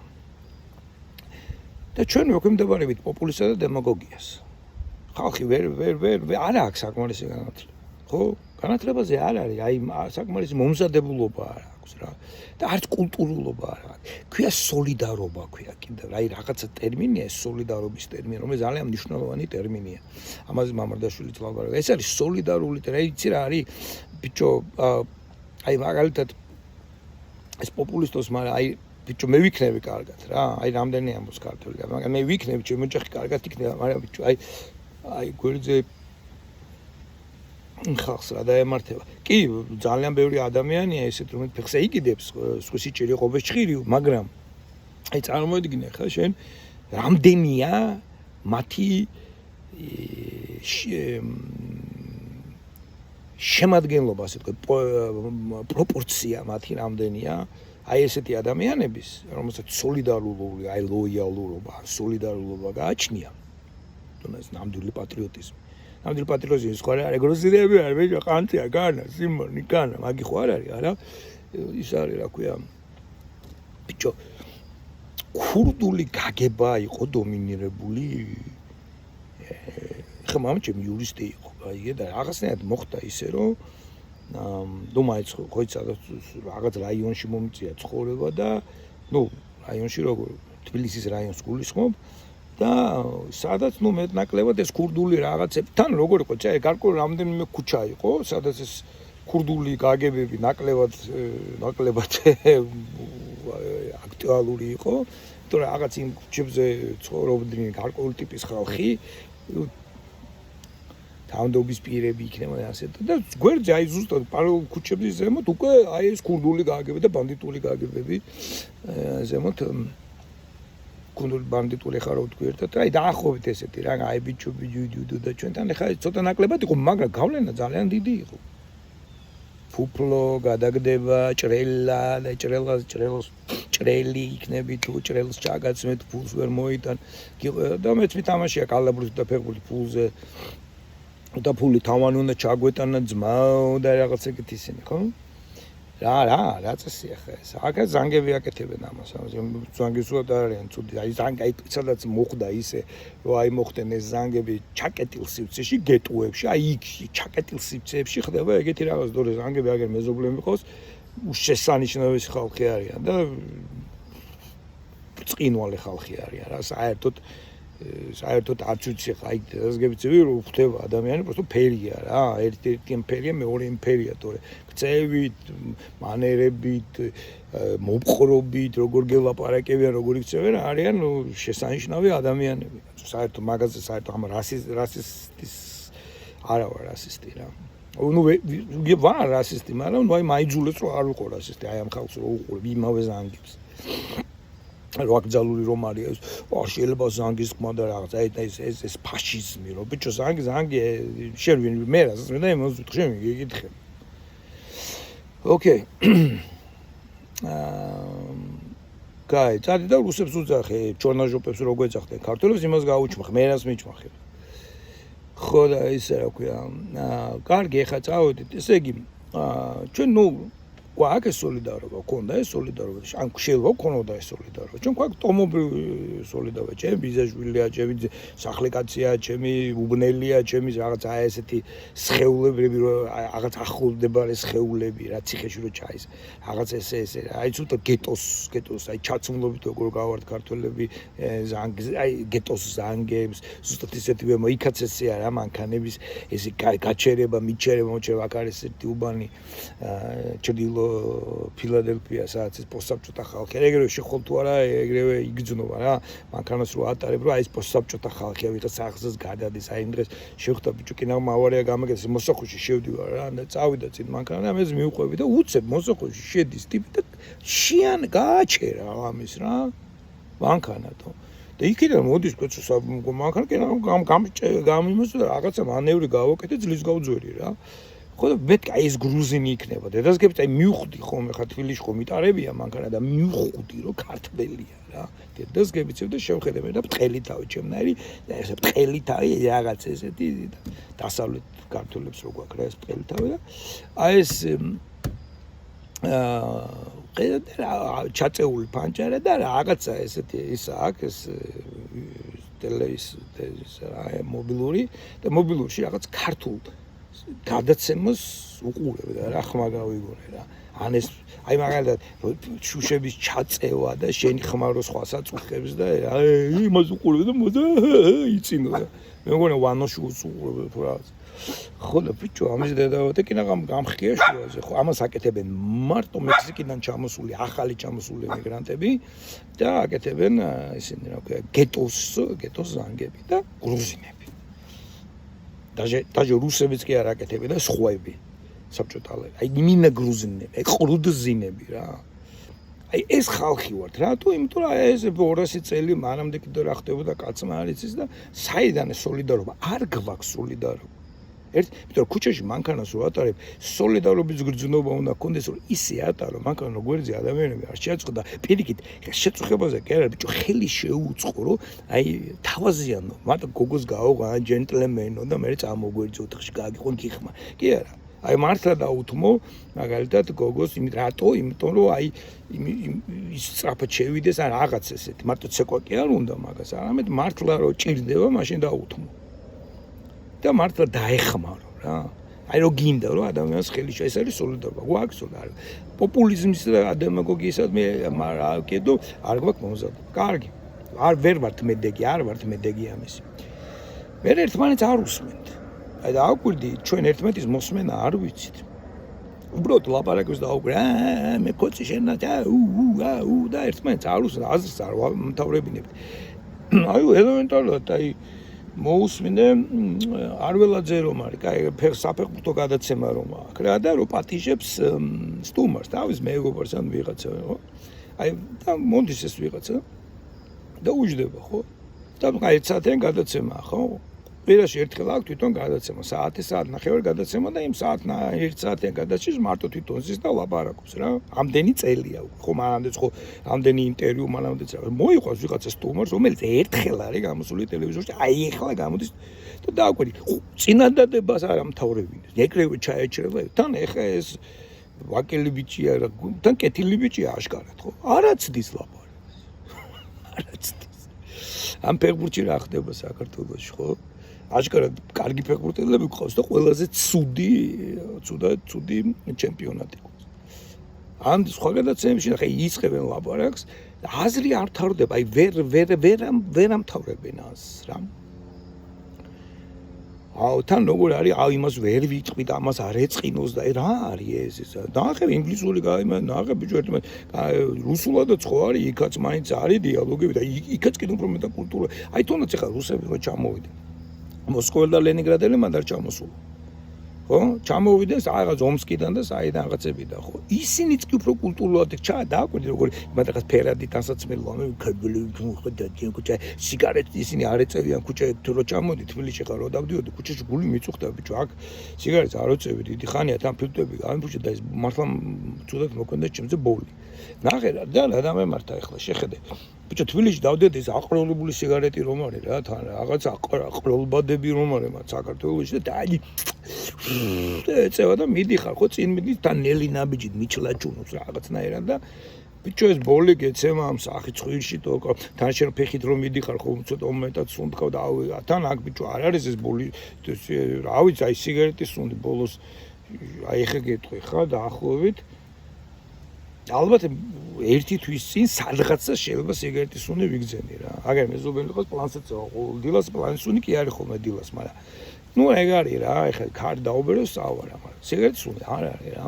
და ჩვენ ვეკვემდებარებით პოპულიზმსა და დემაგოგიას ხალხი ვერ არა აქვს საკმარისი განათლება ხო განათლებაზე არ არის აი საკმარისი მომზადებულობა არ აქვს რა და არც კულტურულობა არ აქვს ქვია სოლიდარობა ქვია კიდევ აი რაღაცა ტერმინია სოლიდარობის ტერმინი რომელიც ძალიან მნიშვნელოვანი ტერმინია ამაზე მამარდაშვილიც ლაპარაკობს ეს არის სოლიდარული აი იცი რა არის ბიჭო აი მაგალითად ეს პოპულისტოს მაგრამ აი ბიჭო მე ვიქნები კარგად რა აი რამდენი ამბობს ქართული მაგრამ მე ვიქნები ჩემი ოჯახი კარგად იქნება მაგრამ ბიჭო აი გვერდზე ხალხს რა დაემართება. კი, ძალიან ბევრი ადამიანია ესეთ რომელიც ფეხს ეკიდებს, სხვისი ჭირი ყובეს ჭირი, მაგრამ აი წარმოიდგინე ხა შენ რამდენია მათი შემადგენლობა, ასე ვთქვი, პროპორცია მათი რამდენია აი ესეთი ადამიანების, რომელსაც სოლიდარული, აი ლოიალურობა, სოლიდარულობა გააჩნია. თუნდაც ნამდვილი პატრიოტიზმი. ნამდვილი პატრიოტიზმი სხვა რა რეგროსირები არ ვეჭა ყანწია განა სიმონი განა მაგი ხო არ არის არა ის არის რა ქვია ბიჭო ქურდული გაგება იყო დომინირებული ხა მამჩემ იურისტი იყო აი და რაღაცნაირად მოხდა ისე რომ მაინც ხო სადაც რაღაც რაიონში მომწია ცხოვრება და რაიონში როგორ თბილისის რაიონს გულისხმობ და სადაც მეტნაკლებად ეს ქურდული რაღაცები თან როგორ იყო წა გარკვეულ რამდენიმე ქუჩა იყო სადაც ეს ქურდული გაგებები ნაკლებად აქტუალური იყო იმიტომ რომ რაღაც იმ ქუჩებზე ცხოვრობდნენ გარკვეული ტიპის ხალხი თავდობის პირები იქნებოდა ასე და გვერდზე აი ზუსტად პარალელ ქუჩების ზემოთ უკვე აი ეს ქურდული გაგებები და ბანდიტული გაგებები ზემოთ კუნდული ბანდიტული ხარო თქვი ერთად აი დაახლოებით ესეთი რა აი ბიჭო და ჩვენთან ხა ცოტა ნაკლებად იყო მაგრამ გავლენა ძალიან დიდი იყო ფუფლო გადაგდება ჭრელა და ჭრელი იქნები თუ ჭრელს ჩაგაცმეთ ფულს ვერ მოიტან და მეც მითამაშია კალაბრის და ფეხბურთი ფულზე და ფული თავანი უნდა ჩაგვეტანა ძმა და რაღაც ეგეთ ისინი ხო რა წესია ხა ეს აქა ზანგები აკეთებენ ამას ზანგის უად არიან ცუდი აი ზანგი აი სადაც მოხდა ისე რომ აი მოხდნენ ეს ზანგები ჩაკეტილ სივრცეში გეტუებში აი იქ ჩაკეტილ სივრცეებში ხდება ეგეთი რაღაც დორე ზანგები აგერ მეზობლები ყავს შესანიშნავი ხალხი არიან და წინვალე ხალხი არიან რა საერთოდ არც ვიცი ხა აი დაზგებიცები რომ ხდება ადამიანი просто ფერია რა ერთ-ერთი იმპერია მეორე იმპერია თორე ქცევით მანერებით მოპყრობით როგორ გელაპარაკებიან როგორ იქცევენ არიან შესანიშნავი ადამიანები საერთოდ მაგაზე საერთოდ ამ რასისტის არა ვარ რასისტი რა ვარ რასისტი მაგრამ აი მაიძულებს რომ არ ვიყო რასისტი აი ამ ხალხს რო უყურებ იმავე ზანგებს როაკძალური რომ არის შეიძლება ზანგის ხმა და რაღაც აი ეს ფაშიზმი რო ბიჭო ზანგი შენ მე რასაც მე და იმას ვიტყვი შენ გიგითხე ოკეი კაი, წადი და რუსებს უძახე, ჩორნაჟოპებს რო გვეძახდნენ ქართველებს, იმას გაუჩმახ, მე რას მიჩმახე. ხო და ისე რა ქვია, კარგი, ეხა წავედით, ესე იგი, ჩვენ ნუ გვაქვს სოლიდარობა, გქონდა ეს სოლიდარობა, ან შეიძლება გქონოდა ეს სოლიდარობა. ჩვენ გვაქვს ტომობრივი სოლიდარობა, ჩემი ბიზაშვილია, ჩემი სახლეკაცია, ჩემი უბნელია, ჩემი რაღაც აი ესეთი სხეულებები, რაღაც ახლოვდებარე სხეულები, რა ციხეში რო ჩაის. რაღაც ესე, აი ცოტა გეტოს, აი ჩაცმულობით როგორ გავართ ქართველები, აი გეტოს ზანგებს, ზუსტად ისეთივე მოიქაც ესეა რა მანქანების, ესე გაჩერება, მიჩერება, აქ არის ესეთი უბანი ჩრდილო ფილადელფია, სადაც ეს პოსტსაბჭოთა ხალხი, ეგრევე შეხვალ თუ არა, ეგრევე იგრძნობა რა. მანქანას რო ატარებ, რომ აი ეს პოსტსაბჭოთა ხალხია, ვიღაც სახსას გადადის, აი იმ დღეს შევხვდა ბიჭო, კინაღმა ავარია გამაგეს, მოსახვეში შევდივარ რა, და წავიდა წინ მანქანა, ამას მივყვები და უცებ მოსახვეში შედის ტიპი და შიან გააჩერა ამის რა. მანქანათო. და იქიდან მოდის კაცო მანქანა გამიმოსდა და რაღაცა მანევრი გავაკეთე ძლივს გავძვერი რა. ხო და მე აი ეს გრუზინი იქნება. დედასგებით აი მივხვდი ხოლმე ხა თბილისში ხო მიტარებია მანქანა და მივხვდი რომ ქართველია რა. დედასგებით და შევხედე მე და ბრტყელი თავი ჩემნაირი და ესე ბრტყელი თავი რაღაც ესეთი დასავლეთ ქართველებს რო გვაქვს რა ეს ბრტყელი თავი და აი ეს ჩაწეული პანჭარა და რაღაცა ესეთი ის აქვს ეს მობილური და მობილურში რაღაც ქართულ გადაცემას უყურებდა რა ხმა გავიგონე რა ან ეს აი მაგალითად შუშების ჩაწევა და შენი ხმა რო სხვასაც უხებს და იმას უყურებდა და მოდა იცინოდა მე მგონია ვანოში უყურებდა თუ რა ხო და ბიჭო ამის დედავატე კინაღამ გამხია შუაზე ხო ამას აკეთებენ მარტო მექსიკიდან ჩამოსული ახალი ჩამოსული მიგრანტები და აკეთებენ ისინი რა ქვია გეტოს ზანგები და გრუზინები даже რუსებიც კი არ აკეთებენ და სხვები საბჭოთალები აი მინა გრუზინები აი ყრუდზინები რა აი ეს ხალხი ვართ რატო იმიტომ რომ ეს 200 წელი მანამდე კიდე რა ხდებოდა კაცმა არ იცის და საიდან ეს სოლიდარობა არ გვაქვს სოლიდარობა იმიტომ რომ ქუჩაში მანქანას რო ატარებ სოლიდარობის გრძნობა უნდა გქონდეს რომ ისე ატარო მანქანა გვერდზე ადამიანები არ შეაწყდა პირიქით შეწუხებაზე კი არა ბიჭო ხელი შეუწყო რომ აი თავაზიანო მათ გოგოს გაოღა ჯენტლმენო და მე წამოგვერძო ოთახში გააგიყონ გიხმა კი არა აი მართლა დაუთმო მაგალითად გოგოს რატო იმიტომ რომ აი ის სწრაფად შევიდეს ან რაღაც ესეთი მარტო ცეკვა კი არ უნდა მაგას არამედ მართლა რომ ჭირდება მაშინ დაუთმო და მართლა დაეხმარო რა. აი რო გინდა რომ ადამიანს ხელი ეს არის სოლიდარობა. გვაქვს სოლიდარობა. პოპულიზმის და დემაგოგიისა მე რა კიდო არ გვაქვს მომზადება. კარგი. ვერ ვართ მედეგი, არ ვართ მედეგი ამის. მე ერთმანეთს არ უსმენთ. აი და აკვირდი ჩვენ ერთმანეთის მოსმენა არ ვიცით. უბრალოდ ლაპარაკობს და აკვირდი მე კოცი შენა და და ერთმანეთს არ უსმენთ, აზრს არ მთავრებინებთ. აი ელემენტარულად აი მოусმინე არველაძე რომ არის, კაი საფეხბურთო გადაცემა რომ აქვს რა და რომ პატიჟებს სტუმარს, თავის მეგობარს ან ვიღაცა, ხო? აი და მონდის ეს ვიღაცა და უჯდება, ხო? და კაი საათიან გადაცემა, ხო? პირაში ერთხელ აქვს თვითონ გადაცემა, საათი ნახევარი გადაცემა და იმ ერთ საათიან გადაცემას მარტო თვითონ ზის და ლაპარაკობს რა. ამდენი წელია უკვე, ხო, მანამდეც ხო, ამდენი ინტერვიუ მანამდეც რა. მოიყვანს ვიღაცა სტუმარს, რომელიც ერთხელ არის გამოსული ტელევიზორში, აი ეხლა გამოდის და დააკვირი, წინადადებას არ ამთავრებინეს. ეგრევე ჩაეჭრება, თან ეხა ეს ვაკელი ბიჭია რა, თან კეთილი ბიჭია აშკარად, ხო? არაცდის ლაპარაკს. არაცდის. ამ ფეხბურთში რა ხდება საქართველოში, ხო? აშკარად კარგი ფეხბურთელები გყავს და ყველაზე ცუდი ჩემპიონატი გვაქვს. ან სხვა გადაცემებში ნახე იწყებენ ლაპარაკს და აზრი არ თავდება, აი ვერ ამთავრებენ აზრს რა. თან როგორ არის, იმას ვერ ვიტყვით, ამას არ ეწყინოს და რა არის ეს? ნახე ინგლისური ნახე ბიჭო ერთმანეთს რუსულადაც ხო არის, იქაც მაინც არის დიალოგები და იქაც კიდევ უფრო მეტად კულტურა. აი თუნდაც ეხლა რუსები რო ჩამოვიდნენ მოსკოველი და ლენინგრადელი მანდ არ ჩამოსულა. ხო ხო? ჩამოვიდნენ რაღაც ომსკიდან და საიდან რაღაცებიდან, ხო? ისინიც კი უფრო კულტურულად დააკვირდით, როგორ მაგას ფერადი დასაცმელო, ქებელი მოხდა კუჩა, სიგარეტი ისინი არ ეწევიან ქუჩაში, თუ რო ჩამოდი თბილისში ხარ, რო დავდიოდი ქუჩაში გული მიწუხდა ბიჭო, აქ სიგარეტს არ ეწევი, დიდი ხანია თან ფილტვები გამიფუშე და ეს მართლა ცუდად მოქმედა ჩემზე ბოლი. ნახე რა და დამემართა ახლა შეხედე. ბიჭო თბილისში დავდიოდი ეს აყროლებული სიგარეტი რომ არის რა, თან რაღაც აყროლბადები რომ არის მათ საქართველოში და აი ეწევა და მიდიხარ ხო წინ მიდის და ნელი ნაბიჯით მიჩლაჭუნოს რაღაცნაირად და ბიჭო ეს ბოლი გეცემა ამ სახით ხვირში თო თან შენ ფეხით რომ მიდიხარ ხო ცოტა მომენტად სუნთქავ და თან აქ ბიჭო არ არის ეს ბოლი რა ვიცი აი სიგარეტის სუნდი ბოლოს აი ეხა გეტყვი ხა დაახლოებით ალბათ ერთი თვის წინ სადღაცა შეიძლება სიგარეტის სუნი ვიგზენი რა აგერ მეზობელი იყოს პლანსაც დილას პლანსუნი კი არის ხოლმე დილას მაგრამ ნუ ეგ არის რა ეხლა ქარ დაუბერო სწავლა მაგრამ სიგარეტის სუნი არ არის რა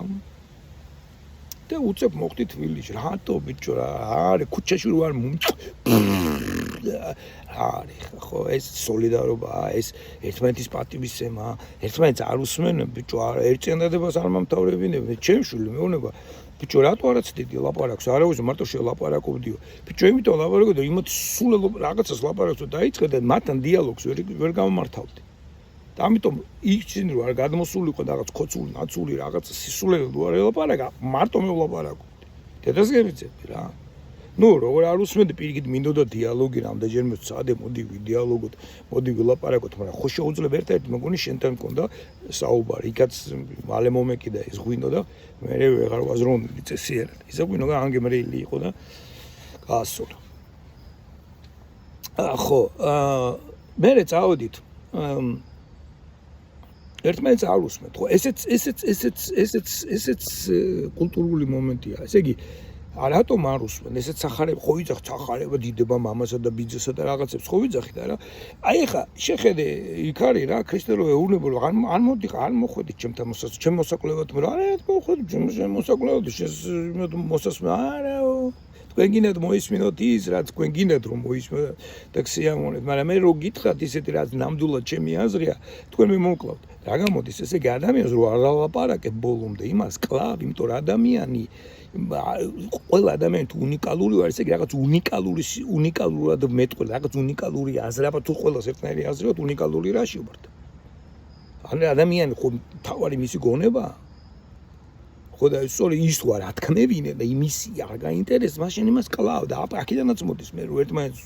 და უცებ მოხდი თბილისში რატო ბიჭო რა არის ქუჩაში რო არ არის ხო ეს სოლიდარობაა ეს ერთმანეთის პატივისცემა ერთმანეთს არ უსმენენ ბიჭო ერთწინადებას არ მომთავრებინებენ ჩემშვილი მეუბნება ბიჭო რატო არაც დიდი ლაპარაკს არა უზო მარტო შელაპარაკობდიო ბიჭო იმიტომ ლაპარაკობდი რომ იმათ სულ რაღაცას ლაპარაკს დაიწყე და მათთან დიალოგს ვერ გამომართავდი და ამიტომ იქცინ რომ არ გადმოსულიყო რაღაც ხოცული ნაცული რაღაც სისულელი რო არ ელაპარაკა მარტო მე ვლაპარაკობდი დედას გებიცები რა ნუ როგორ არ უსმენდი პირიქით მინდოდა დიალოგი რამდენჯერმე წადე მოდი ვიდიალოგოთ მოდი ვილაპარაკოთ მაგრამ ხო შეუძლებ ერთ-ერთი მოგონი შენთან მქონდა საუბარი იქაც მალე მომეკიდა ეს ღვინო და მე ვეღარ ვაზროვნდი წესიერად ისა ღვინო განგემრიელი იყო და გაასწორა ხო მე წავედით ერთმანეთს არ უსმენთ ხო ესეც კულტურული მომენტია ესე იგი რატომ არ უსმენ ესეც სახარება ხო ვიძახ სახარება დიდება მამასა და ბიძასა და რაღაცებს ხო ვიძახი და რა აი ეხა შეხედე იქ არის რა ქრისტელო ეუბნება რომ არ მოდი არ მოხვედი ჩემთან ჩემ მოსაკვლევად რა არა მოხვედი ჩემ მოსაკვლევად მოსასმე არა თქვენ გინდათ მოისმინოთ ის რაც თქვენ გინდათ რომ მოისმინოთ და ქსიამონეთ მაგრამ მე რო გითხრათ ისეთი რაც ნამდვილად ჩემი აზრია თქვენ მე მოკლავთ რა გამოდის ესე იგი ადამიანს რო არ ლაპარაკებ ბოლომდე იმას კლავ იმიტომ რომ ადამიანი ყველა ადამიანი თუ უნიკალური არის ეგ რაღაც უნიკალურად მეტყვი რაღაც უნიკალური აზრი აბა თუ ყველას ერთნაირი აზრი აქვს უნიკალური რაში ვართ ან ადამიანი ხო თავარი მისი გონება ხო და სწორი ის თუ არ ათქმევინე და იმისი არ გაინტერესებს მაშინ იმას კლავ და აქედანაც მოდის მე რო ერთმანეთს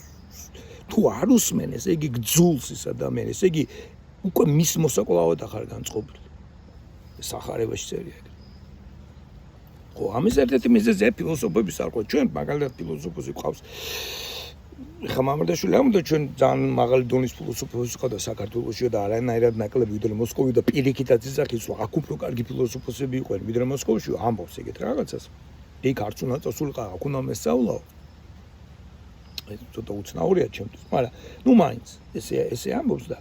თუ არ უსმენ ესე იგი გძულს ის ადამიანი ესე იგი უკვე მის მოსაკლავად ახარ განწყობილი სახარებაში წერია ხო ამის ერთ-ერთი მიზეზია ფილოსოფების არყვა ჩვენ მაგალითად ფილოსოფოსი ყავს ხა მამარდაშვილი ამბობდა ჩვენ ძალიან მაღალი დონის ფილოსოფოსი ყავდა საქართველოში და არანაირად ნაკლები ვიდრე მოსკოვი და პირიქითაც იზახის რომ აქ უფრო კარგი ფილოსოფოსები იყვნენ ვიდრე მოსკოვში ამბობს ეგეთ რაღაცას იქ არც უნდა წასულიყო აქ უნდა მესწავლაო ეს ცოტა უცნაურია ჩემთვის მაგრამ ნუ მაინც ესე ამბობს და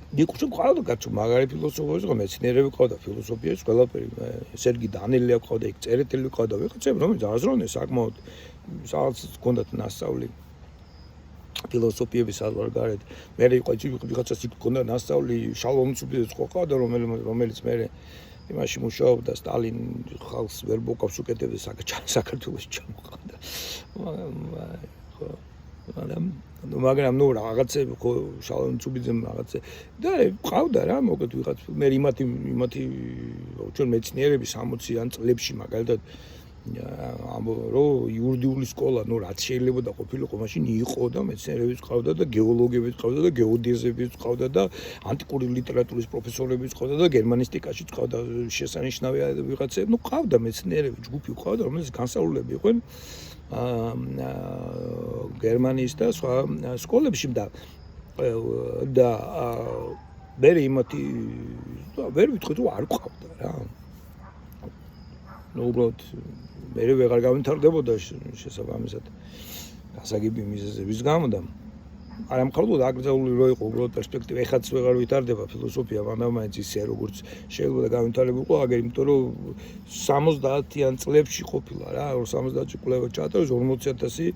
ნიკუშო ყავდა კაცო მაგარი ფილოსოფოსი ყო მეცნიერები ყავდა ფილოსოფიაში ყველაფერი სერგი დანელი ყავდა იქ წერეთელი ყავდა ვიღაცები რომელიც აზროვნეს საკმაოდ სადაც ჰქონდათ ნასწავლი ფილოსოფიების საზღვარგარეთ მე იყო ვიღაცას იქ ჰქონდა ნასწავლი შალომ ცუბიძე ყავდა რომელიც მე იმაში მუშაობდა სტალინ ხალხს ვერ მოკავს უკეთებს საქართველოს ჩამოყავდა მაგრამ ნუ რაღაცები ხო შალომ ცუბიძემ რაღაცე და ყავდა რა მოგეთ ვიღაც მე იმათი ჩვენ მეცნიერები 60-იან წლებში მაგალითად რომ იურიდიული სკოლა ნუ რაც შეიძლება და ყოფილიყო მაშინ იყო და მეცნიერებიც ყავდა და გეოლოგებიც ყავდა და გეოდეზებიც ყავდა და ანტიკური ლიტერატურის პროფესორებიც ყავდა და გერმანისტიკაშიც ყავდა შესანიშნავი ვიღაცები ნუ ყავდა მეცნიერები ჯგუფი ყავდა რომელიც განსწავლულები იყვნენ გერმანიის და სხვა სკოლებში და მე იმათი ვერ ვიტყვი რომ არ ყავდა რა ნუ უბრალოდ მე ვეღარ გავინთარდებოდა შესაბამისად გასაგები მიზეზების გამო და არ ამხელოდა აკრძალული რო იყო უბრალოდ პერსპექტივა ეხაც ვეღარ ვითარდება ფილოსოფია მანდამაინც ისე როგორც შეიძლება გავინთარებულიყო აგერ იმიტომ რომ 70-იან წლებში ყოფილა რა 70-ში კვლევა ჩაატარეს 40,000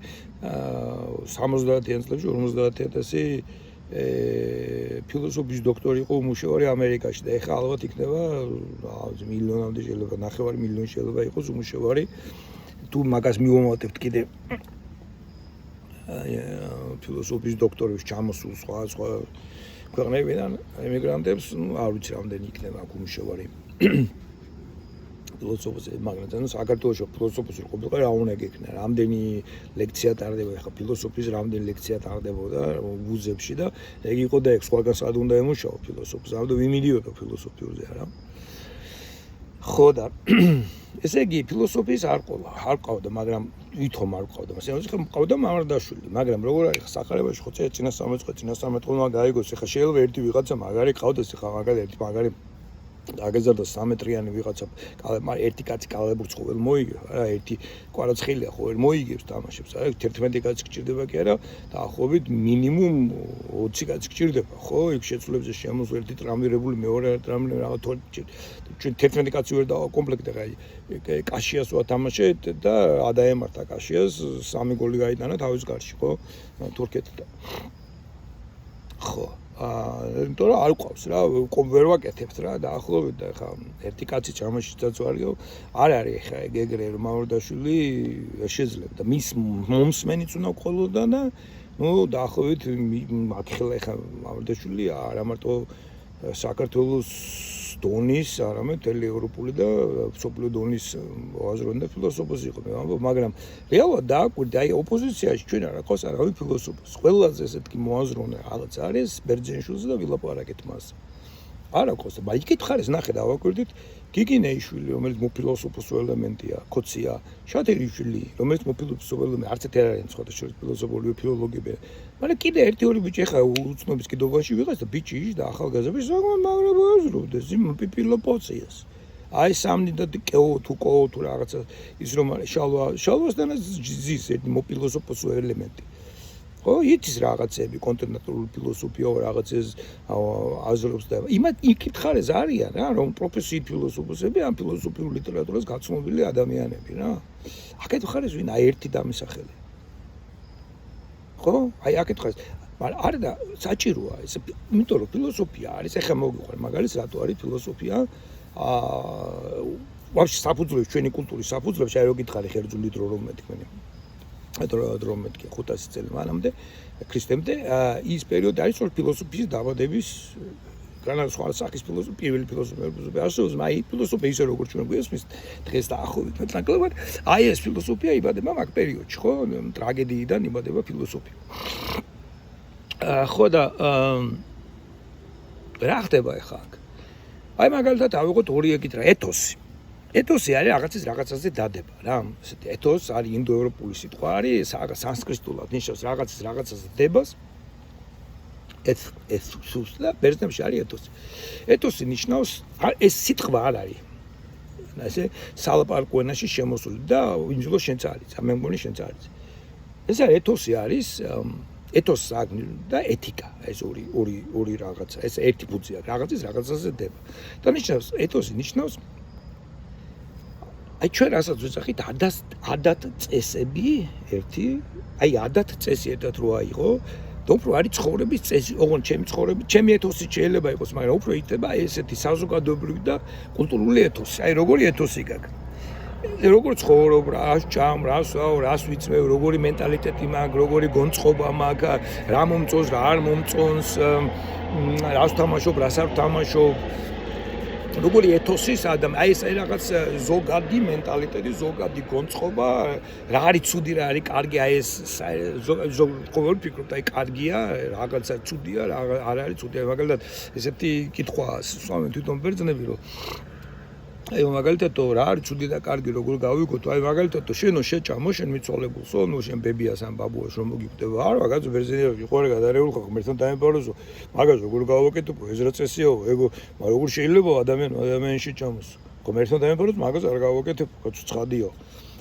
70-იან წლებში 50,000 ფილოსოფიის დოქტორი იყო უმუშევარი ამერიკაში და ეხლა ალბათ იქნება მილიონამდე შეიძლება 9 მილიონი შეიძლება იყოს უმუშევარი თუ მაგას მივამატებთ კიდე ფილოსოფიის დოქტორებს ჩამოსულ სხვა ქვეყნებიდან ემიგრანტებს არ ვიცი რამდენი იქნება აქ უმუშევარი ფილოსოფოსი მაგრამ საქართველოში ფილოსოფოსი ყოფილიყო რა უნდა გექნა რამდენი ლექცია ტარდება ეხლა ფილოსოფიის რამდენი ლექცია ტარდებოდა ვუზებში და ეგ იყო და ეგ სხვაგან სად უნდა ემუშაო ფილოსოფს ამიტომ ვიმიდიოდა ფილოსოფიურზე არა ხო და ესე იგი ფილოსოფიის არ ყავდა მაგრამ ვითომ არ ყავდა მასე ყავდა მამარდაშვილი მაგრამ როგორ არის სახარებაში ხო წინასწარმეტყველმა გაიგოს ეხლა შეიძლება ერთი ვიღაცა მაგარი ყავდეს ეხლა მაგარი ერთი მაგარი აგეზარდა 3 მეტრიანი ვიღაცა ერთი კაცი კალაბურცხოველ მოიგებს არა ერთი კვარაცხელია ხო ვერ მოიგებს თამაშებს არა 11 კაცი გჭირდება კი არა დაახლოებით მინიმუმ 20 კაცი გჭირდება ხო იქ შეცვლებზე შემოსულ ერთი ტრამვირებული მეორე ტრამვირებული ჩვენ 11 კაცი ვერ დავაკომპლექტე რა კაშიას ვათამაშეთ და ადაემართა კაშიას 3 გოლი გაიტანა თავის გარში ხო თურქეთთან ხო იმიტომ რომ არ ყავს რა ვერ ვაკეთებთ რა დაახლოებით და ხა ერთი კაცი ჩამოშიც ვარიო არ არის ხა ეგრე მამარდაშვილი შეიძლება და მის მომსმენიც უნდა ყოლოდა და ნუ დაახლოებით მათხელა ხა მამარდაშვილი არა მარტო საქართველოს დონის არამედ მთელი ევროპული და მსოფლიო დონის აზროვნდა ფილოსოფოსი იყო მაგრამ რეალურად დააკვირდა აი ოპოზიციაში ჩვენ არ ყავს არავინ ფილოსოფოსი ყველაზე ესეთი მოაზროვნე რაღაც არის ბერძენიშვილზე და ვილაპარაკეთ მას არ აქვს და იქით ხარეს ნახე დავაკვირდით გიგინეიშვილი რომელიც მოფილოსოფოსო ელემენტია ქოცია შათერიშვილი რომელიც მოფილოსოფოსო ელემენტი არც ერთ არ არის სხვადასხვა ფილოსოფიური ფილოლოგები მაგრამ კიდე ერთი ორი ბიჭი ხა უცნობის კიდობაში ვიღაც და ბიჭი ის და ახალგაზრდა საკმაოდ მაგრა ბაზრობდეს იმ პიპილოპოციას აი სამნი და კეო თუ რაღაცა ის რომ არის შალვასთან ზის ერთი მოფილოსოფოსო ელემენტი ხო იცის რაღაცები კონტინენტალური ფილოსოფია რაღაცეს აზრობს და იქით ხარეს არიან რა რომ პროფესიით ფილოსოფოსები ან ფილოსოფიურ ლიტერატურას გაცნობილი ადამიანები რა აქეთ ხარეს ვინ აი ერთი დამისახელი ხო აი აქეთ ხარეს მაგრამ არ და საჭიროა ეს იმიტომ რომ ფილოსოფია არის ეხლა მოგიყვარ მაგალითად რატო არის ფილოსოფია ვაფშე საფუძვლებს ჩვენი კულტურის საფუძვლებში აი რო გითხარი ხერძული დრო რომ მეთქმენი რომ მეთქე 500 წელი მანამდე ქრისტემდე ის პერიოდი არის რომ ფილოსოფიის დაბადების განსხვავებული სახის ფილოსოფია პირველი ფილოსოფია არსებობს აი ფილოსოფია ისე როგორც ჩვენ გვესმის დღეს დაახლოებით მეტნაკლებად აი ეს ფილოსოფია იბადება მაგ პერიოდში ხო ტრაგედიიდან იბადება ფილოსოფია ხო და რა ხდება ახლა აი მაგალითად ავიღოთ ორი ეკითხრა ეთოსი არის რაღაცაზე დადება რა ესეთი ეთოს არის ინდოევროპული სიტყვა არის სანსკრიტულად ნიშნავს რაღაცაზე დებას ეთოს და ბერძნებში არის ეთოსი ნიშნავს ეს სიტყვა არ არის ასე სალაპარაკო ენაში შემოსული და იმძლო შენც არის მე მგონი შენც არის ეს ეთოსი არის ეთოს და ეთიკა ეს ორი რაღაცა ეს ერთი ფუძია რაღაცაზე დება და ნიშნავს ეთოსი ნიშნავს აი ჩვენ რასაც ვეძახით ადათ წესები ერთი აი ადათ წესი ერთად რო აიღო და უფრო არის ცხოვრების წესი ოღონდ ჩემი ცხოვრები ჩემი ეთოსი შეიძლება იყოს მაგრამ უფრო იქნება ესეთი საზოგადოებრივი და კულტურული ეთოსი აი როგორი ეთოსი გაქვს როგორ ცხოვრობ რას ჭამ რას ვაო რას ვიწევ როგორი მენტალიტეტი მაქვს როგორი გონწყობა მაქვს რა მომწონს რა არ მომწონს რას ვთამაშობ რას არ ვთამაშობ როგორი ეთოსის ადამიანი აი ეს რაღაც ზოგადი მენტალიტეტი ზოგადი გონწყობა რა არის ცუდი რა არის კარგი აი ეს ყოველ ფიქრობ აი კარგია რაღაცა ცუდია რა არ არის ცუდი მაგალითად ესეთი კითხვა სვამენ თვითონ ბერძნები რომ აი მაგალითად რა არის ცუდი და კარგი როგორ გავიგოთ აი მაგალითად შენო შეჭამო შენ მიცვალებულსო ნუ შენ ბებიას ან ბაბუას რომ მოგიკვდება არა მაგაც ბერძნები ყორე გადარეული ხო მერთან დაემბაროზო მაგას როგორ გავაკეთებ ეს რა წესიაო ეგო როგორ შეიძლება ადამიანს შეჭამოს ხო მერთან დაემბაროზო მაგას არ გავაკეთებ ხო ცხადიო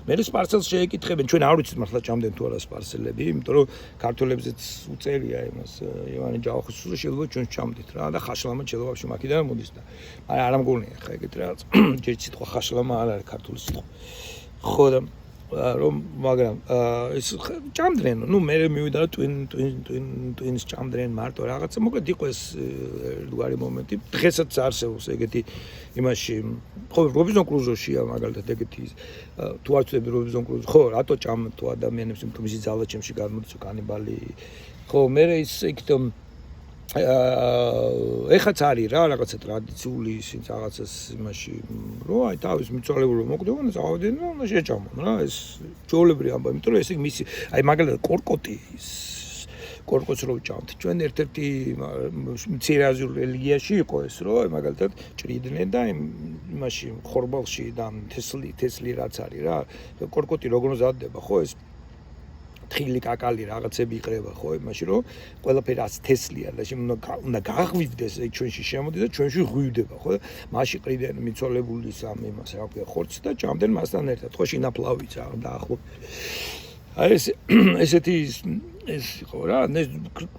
მე სპარსელს შეეკითხებენ ჩვენ არ ვიცით მართლა ჭამდნენ თუ არა სპარსელები იმიტომ რომ ქართველებზეც უწერია იმას ივანე ჯავახიშვილს შეიძლება ჩვენ ჭამდით რა და ხაშლამა შეიძლება მაქიდან მოდის და არა მგონია ხა ეგეთ რაღაც ჯერ სიტყვა ხაშლამა არ არის ქართული სიტყვა ხო და რომ მაგრამ ეს ჭამდრენ ნუ მე მივიდა ტვინს ჭამდრენ მარტო რაღაცა მოკლედ იყო ეს ერთგვარი მომენტი დღესაც არსებობს ეგეთი იმაში ხო რობინზონ კრუზოშია მაგალითად ეგეთი თუ არ ვწდები რობინზონ კრუზო ხო რატო ჭამთ თუ ადამიანებს იმიტომ მისი ძალა ჩემში გამოდის კანიბალი ხო მე ის იქით ეხაც არის რა რაღაცა ტრადიციული ისიც რაღაცას იმაში რომ აი თავის მიცვალებულო მოკვდებიან წავედენ და შეჭამონ რა ეს ჯოლებრი ამბავი იმიტომ რომ ეს მისი აი მაგალითად კორკოტს რო ჭამთ ჩვენ ერთ-ერთი მცირე აზიურ რელიგიაში იყო ეს რომ მაგალითად ჭრიდნენ და იმაში ხორბალში და თესლი რაც არის რა კორკოტი როგორ მზადდება ხო ეს თხილი კაკალი რაღაცები იყრება ხო იმაში რომ ყველაფერი რაც თესლია და უნდა გაღვივდეს ჩვენში შემოდის და ჩვენში ღვივდება ხო მაშინ ყრიდნენ მიცვალებულის ამ იმას რა ქვია ხორცს და ჭამდნენ მასთან ერთად ხო შინაფლავიც რა დაახლო აი ესეთი ეს იყო რა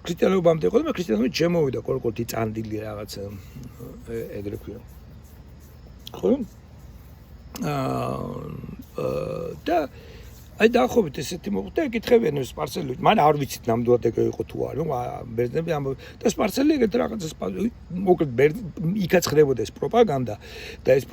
ქრისტიანობამდე იყო და მე ქრისტიანობით შემოვიდა კორკოტი წანდილი რაღაც ეგრე ქვია ხო და აი დაახლოებით ესეთი მოხდა ეკითხებიან ეს სპარსელები მან არ ვიცით ნამდვილად ეგრე იყო თუ არა რომ ბერძნები ამბობენ და სპარსელი ეგეთ რაღაცას მოკლედ იქაც ხდებოდა ეს პროპაგანდა და ეს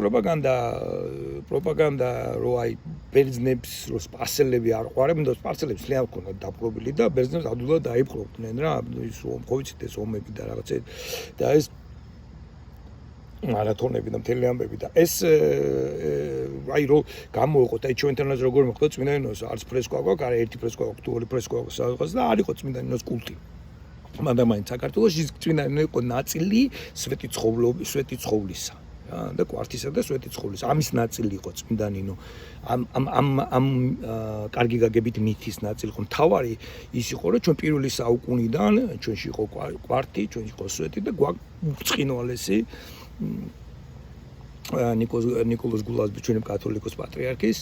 პროპაგანდა რომ აი ბერძნებს რომ სპარსელები არ ყვარებენ და სპარსელებს ლიან ჰქონდათ დაპყრობილი და ბერძნებს ადვილად დაიპყრობდნენ რა ის ხო ვიცით ეს ომები და რაღაცები და ეს მარათონები და მთელი ამბები და ეს აი რო გამოიყოთ აი ჩვენთანაც როგორ მოხდა წმინდანინოს არც ფრესკო აქვს არა ერთი ფრესკო აქვს თუ ორი ფრესკო აქვს სადღაც და არ იყო წმინდანინოს კულტი მანდამაინც საქართველოში წმინდანინო იყო ნაწილი სვეტი ცხოვლისა და კვართისა და სვეტი ცხოვლის ამის ნაწილი იყო წმინდანინო ამ კარგი გაგებით მითის ნაწილი იყო მთავარი ის იყო რომ ჩვენ პირველი საუკუნიდან ჩვენში იყო კვართი ჩვენში იყო სვეტი და გვაწყინვალესი ნიკოლოზ გულაბერის ჩვენი კათოლიკოს პატრიარქის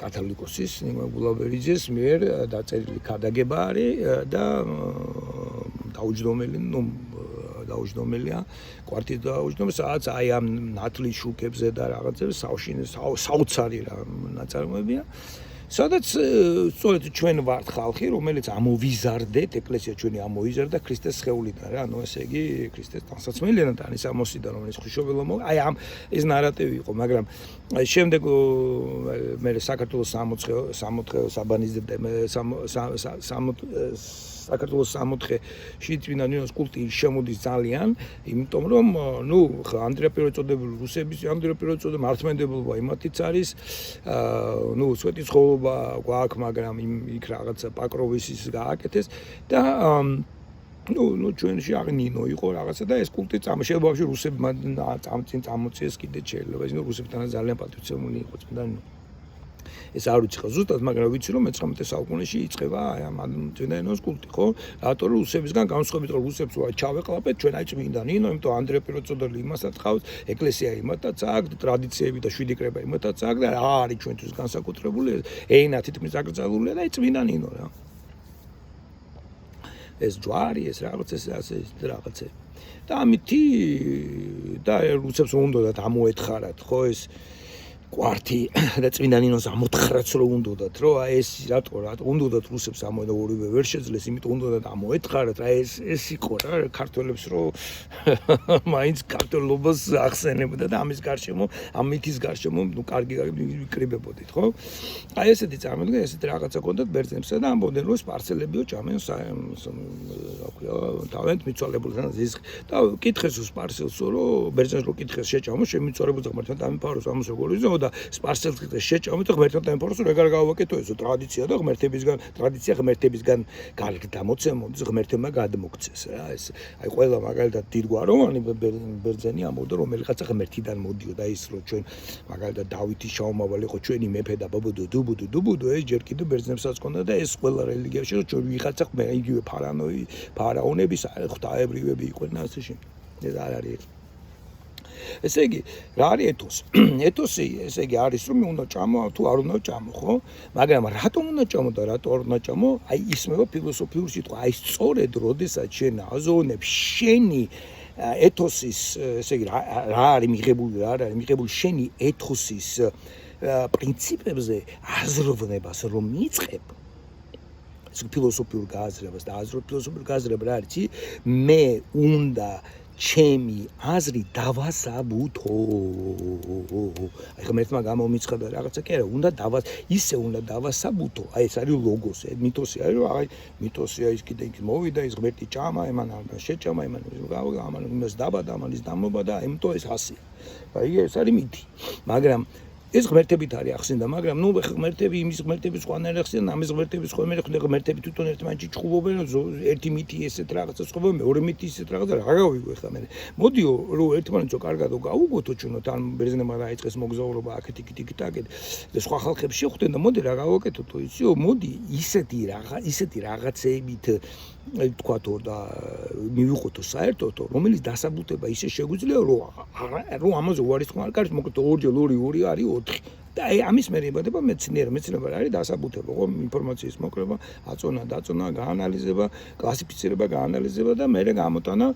კათოლიკოსის გულაბერიძის მიერ დაწერილი ქადაგება არის და დაუჯდომელია კვართის დაუჯდომელი სადაც აი ამ ნათლის შუქებზე და რაღაცებზე საოცარი რა ნაწარმოებია სადაც სწორედ ჩვენ ვართ ხალხი რომელიც ამოვიზარდეთ ეკლესია ჩვენი ამოვიზარდა ქრისტეს სხეულიდან რა ანუ ესე იგი ქრისტეს თანსაცმელიდან ტანის ამოსიდან რომელიც ღვთისმშობელო აი ამ ეს ნარატივი იყო მაგრამ შემდეგ მე საქართველოს 64 საბანიზებდა საქართველოს 64-ში წმინდანინოს კულტი შემოდის ძალიან, იმიტომ რომ ნუ ანდრია პირველწოდებული რუსების ანდრია პირველწოდებული მართლმადიდებლობა იმათიც არის, ნუ სვეტი ცხოვრება გვაქვს, მაგრამ იქ რაღაცა პაკროვისის გააკეთეს და ნუ ჩვენში აღნინო იყო რაღაცა და ეს კულტი შეიძლება რუსებმა წამოწიეს კიდე შეიძლება ის რუსებთან ძალიან პატრიოტული იყო წმინდანინო ეს არ ვიცი ხო ზუსტად მაგრამ ვიცი რომ მე-19 საუკუნეში იწყება აი ამ წმინდანინოს კულტი ხო რატო რუსებისგან განსხვავებით რომ რუსებს ვარ ჩავეყლაპეთ ჩვენ აი წმინდანინო იმიტომ ანდრია პირველწოდებული იმასაც ყავს ეკლესია იმათაც აქვს ტრადიციები და შვიდი კრება იმათაც აქვს და რა არის ჩვენთვის განსაკუთრებული ენა თითქმის აკრძალულია და აი წმინდანინო რა ეს ჯვარი ეს რაღაცა და ამითი და რუსებს უნდათ ამოეთხარათ ხო ეს კვართი და წმინდანინოს ამოთხრაც რომ უნდათ რომ აი ეს რატო უნდათ რუსებს ამოედა ორივე ვერ შეძლეს იმიტომ უნდათ ამოეთხარათ რა ეს იყო რა ქართველებს რომ მაინც ქართველობას ახსენებდა და ამის გარშემო ამ მითის გარშემო ნუ კარგი ვიკრიბებოდით ხო აი ესეთი წარმოდგენა ესეთი რაღაცა ქონდათ ბერძნებსა და ამბობდნენ რომ სპარსელებიო ჭამენ რა ქვია თავენთ მიცვალებულთან ზის და კითხეს სპარსელსო რომ ბერძნებს რო კითხეს შეჭამო შემიწვალებულ ღმერთთან დამიფაროს ამას როგორ იზო და სპარსელს შეჭამეთ ღმერთთან დამიფაროს რომ ეგარ გავაკეთო ესო ტრადიცია და ღმერთებისგან გამოცემოდის ღმერთებმა გადმოგცეს რა ეს აი ყველა მაგალითად დიდგვაროვანი ბერძენი ამბობდა რომ ელიღაცა ღმერთიდან მოდიოდა ის რომ ჩვენ მაგალითად დავითის შაუმავალი იყო ჩვენი მეფე და დუბუდო ეს ჯერ კიდევ ბერძნებსაც ჰქონდა და ეს ყველა რელიგიაში რომ ჩვენ ვიღაცა იგივე ფარაონების ღვთაებრივები იყვნენ ასე შემდეგ ეს არ არის ესე იგი რა არის ეთოსი? ეთოსი ესე იგი არის რომ მე უნდა ჭამო თუ არ უნდა ჭამო, ხო? მაგრამ რატომ უნდა ჭამო და რატო არ უნდა ჭამო? აი ისმევა ფილოსოფიური სიტყვა. აი სწორედ როდესაც შენ აზროვნებ შენი ეთოსის, ესე იგი რა არის მიღებული, რა არის მიღებული შენი ეთოსის პრინციპებზე აზროვნებას რომ მიწყებ ფილოსოფიურ გააზრებას და ფილოსოფიურ გააზრება რა არის? მე უნდა ჩემი აზრი დავასაბუთო. აი ხომ ერთმა გამომიცხადა რაღაცა კი არა, უნდა ისე უნდა დავასაბუთო. აი ეს არის ლოგოსი, მითოსი არის, რომ აი მითოსია ის კიდე იქ მოვიდა, ის ღმერთი ჭამა, იმან შეჭამა, იმან იმას დაბადა, ამან ის დამობადა, იმიტომ ეს ასია. აი ეს არის მითი. მაგრამ ეს ღმერთებით არის ახსენდა, მაგრამ ნუ ღმერთები იმის ღმერთების ყვანერ ახსენდა, ამის ღმერთების ყვანერ ახსენდა, ღმერთები თვითონ ერთმანეთში ჭხუბობენ, ერთი მითი ესეთ რაღაცა ცხობენ, მეორე მითი ისეთ რაღაცა რა გავიგო ხა მე. მოდიო რომ ერთმანეთსო კარგადო გავუგოთო ჩვენოთ, ან ბერძნებმა დაიწყეს მოგზაურობა აქეთ იქით და სხვა ხალხებს შეხვდნენ და მოდი რა გავაკეთოთო ისიო, მოდი ისეთი რაღაცეებით თქვათო და მივიღოთო საერთოდ, რომელიც დასაბუთება ისე შეგვიძლია, რომ ამაზე უარის ხმა არ კარის, მოკლედ 2+2 არის 4. და აი ამის მერე იბადება მეცნიერება არის დასაბუთება, ხო, ინფორმაციის მოკრება, დაწონა, გაანალიზება, კლასიფიცირება, გაანალიზება და მერე გამოტანა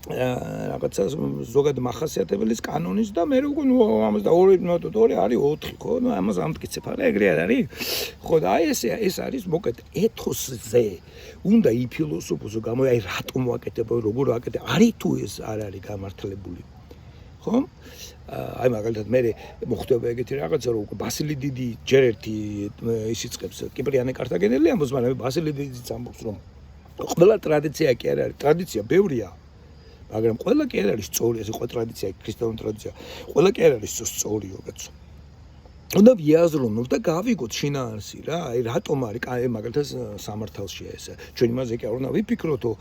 რაღაცა ზოგად მახასიათებლის კანონის და მე უკვე ნუ ამას და 2+2 არის 4, ხო? ნუ ამას ამტკიცებ, არა ეგრე არ არის? ხო და აი ეს არის მოკლედ ეთოსზე უნდა იფილოსოფოსო გამო აი რატომ ვაკეთებ, როგორ ვაკეთებ, არის თუ ეს არ არის გამართლებული. ხო? აი მაგალითად მე მოხდება ეგეთი რაღაცა რომ ბასილი დიდი ჯერ ერთი ის იწყებს კიპრიანე კართაგენელი ამბობს, მაგრამ ბასილი დიდიც ამბობს რომ ყველა ტრადიცია კი არ არის, ტრადიცია ბევრია. მაგრამ ყველა კი არ არის სწორი, ეს იყო ტრადიცია, ქრისტიანული ტრადიცია. ყველა კი არ არის სწორიო, კაცო. უნდა ვიაზროვნოთ და გავიგოთ შინაარსი რა, აი რატომ არის მაგალითად სამართალშია ეს. ჩვენ იმაზე კი არ უნდა ვიფიქროთო,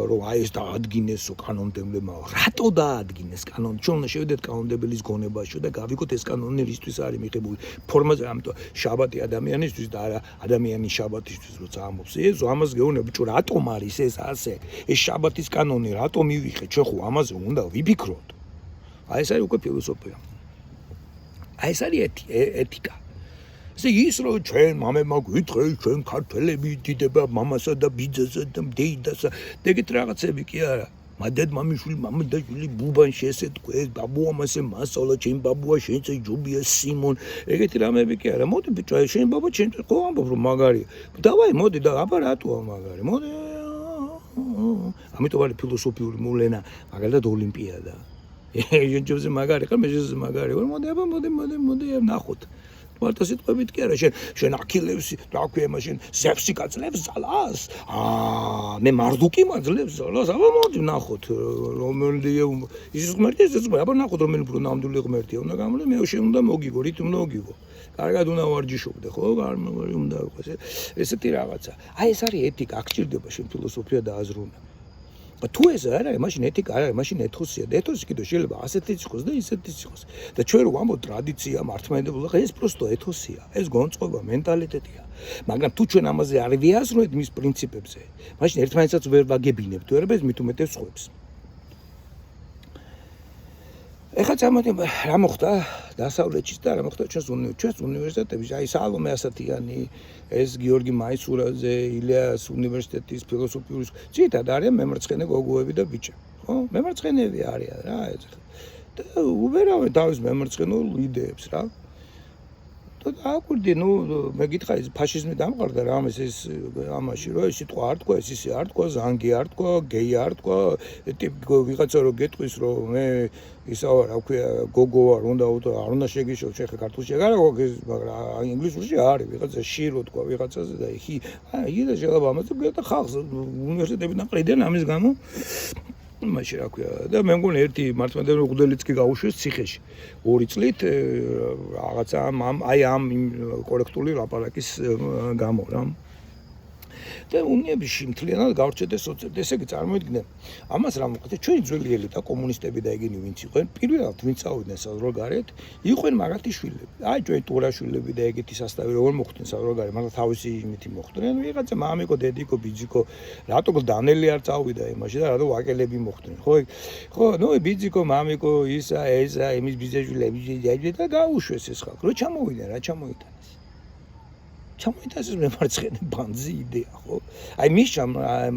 რომ აი ეს დაადგინესო კანონმდებლებმა. რატო დაადგინეს კანონი? ჩვენ უნდა შევიდეთ კანონმდებლის გონებაში და გავიგოთ ეს კანონი რისთვის არის მიღებული. ფორმაზე ამიტომ შაბათი ადამიანისთვის და არა ადამიანის შაბათისთვის როცა ამბობს. ეს ამას გეუბნები, ბიჭო, რატომ არის ეს ასე? ეს შაბათის კანონი რატომ მივიღე? ჩვენ ხო ამაზე უნდა ვიფიქროთ. აი ეს არის უკვე ფილოსოფია. აი ეს არის ეთიკა. ესე ის რომ ჩვენ მამებმა გვითხრეს, ჩვენ ქართველები დიდება მამასა და ბიძასა და დეიდასა, ეგეთ რაღაცები კი არა. მადად მამიშვილი, მამიდაშვილი ბუბანში ესე თქვეს, ბაბუა მასე მასწავლა, ჩემ ბაბუა შენც ჯობია სიმონ. ეგეთი რამები კი არა. მოდი ბიჭო, შენ ბაბა შენ ხო ამბობ რომ მაგარია. დავაი მოდი და აბა რატოა მაგარი? მოდი. ამიტომ არის ფილოსოფიური მოვლენა, მაგალითად ოლიმპიადა. ჯობზე მაგარი ხარ, მე ჯობზე მაგარი ვარ. მოდი ნახოთ. მარტო სიტყვებით კი არა, შენ აქილევსი, რა ქვია მაშინ, ზევსი გაძლებს ძალას? მე მარდუკი მაძლებს ძალას? აბა მოდი ნახოთ, რომელია ის ღმერთი, ეს აბა ნახოთ რომელი უფრო ნამდვილი ღმერთია. უნდა გამოდი, მე შენ უნდა მოგიგო, რით უნდა მოგიგო. კარგად უნდა ვარჯიშობდე, ხო? უნდა იყოს ესეთი რაღაცა. აი ეს არის ეთიკა, აქ ჭირდება შენ ფილოსოფია და აზროვნება. თუ ეს არ არის, მაშინ ეთიკა არ არის, მაშინ ეთოსია. და ეთოსი კიდე შეიძლება ასეთიც იყოს და ისეთიც იყოს. და ჩვენ რო ვამბობთ ტრადიცია, მართლმადიდებლობა, ეს პროსტო ეთოსია. ეს გონწყობა, მენტალიტეტია. მაგრამ თუ ჩვენ ამაზე არ ვიაზროთ მის პრინციპებზე, მაშინ ერთმანეთსაც ვერ ვაგებინებთ, ვერ ვეს მით უმეტეს ხვებს. ეხლა წამოდი რა მოხდა დასავლეთში და რა მოხდა ჩვენს უნივერსიტეტებში, აი სალომე ასათიანი, ეს გიორგი მაისურაძე, ილიას უნივერსიტეტის ფილოსოფიური ძირითადად არიან მემარცხენე გოგოები და ბიჭები, ხო? მემარცხენეები არიან რა ეს. და უბერავენ თავის მემარცხენეულ იდეებს რა. და აკვირდი, ნუ მე გითხრა ის ფაშიზმი დამყარდა რა ეს ამაში, რომ ეს სიტყვა არ თქვა, ეს ისე არ თქვა, ზანგი არ თქვა, გეი არ თქვა, ვიღაცა რო გეტყვის რომ მე ისა რა ქვია გოგო არ უნდა არ უნდა შეგიშო შეხა ქართულში არა გოგის, მაგრამ ინგლისურში არის ვიღაცა შირო თქვა ვიღაცაზე და ხი აი და შეიძლება ამაზე და ხალხს უნივერსიტეტებიდან ყრიდან ამის გამო მაშინ რა ქვია და მე მგონი ერთი მართლმადიდებლური მღვდელიც კი გაუშვეს ციხეში 2 წლით რაღაცა აი ამ კორექტული ლაპარაკის გამო რა და უნიებში მთლიანად გავრცელდეს სოციალიზმი. ესე იგი წარმოიდგინე, ამას რა მოხდა? ჩვენი ძველი ელიტა, კომუნისტები და ეგენი ვინც იყვნენ, პირველად ვინც წავიდნენ საზღვარგარეთ, იყვნენ მაგათი შვილები. აი ჩვენი ტურაშვილები და ეგეთი სასტავი როგორ მოხდნენ საზღვარგარეთ, მაგრამ თავისი იმითი მოხდნენ. ვიღაცა მამიკო, დედიკო, ბიძიკო, რატო დანელი არ წავიდა იმაში და რატო ვაკელები მოხდნენ. ხო, ნუ ბიძიკო, მამიკო, ისა, ესა, იმის ბიძაშვილები და გაუშვეს ეს ხალხი. რა ჩამოვიდა. ჩამოიტანეს ეს მემარცხენე ბანძი იდეა, ხო? აი მიშამ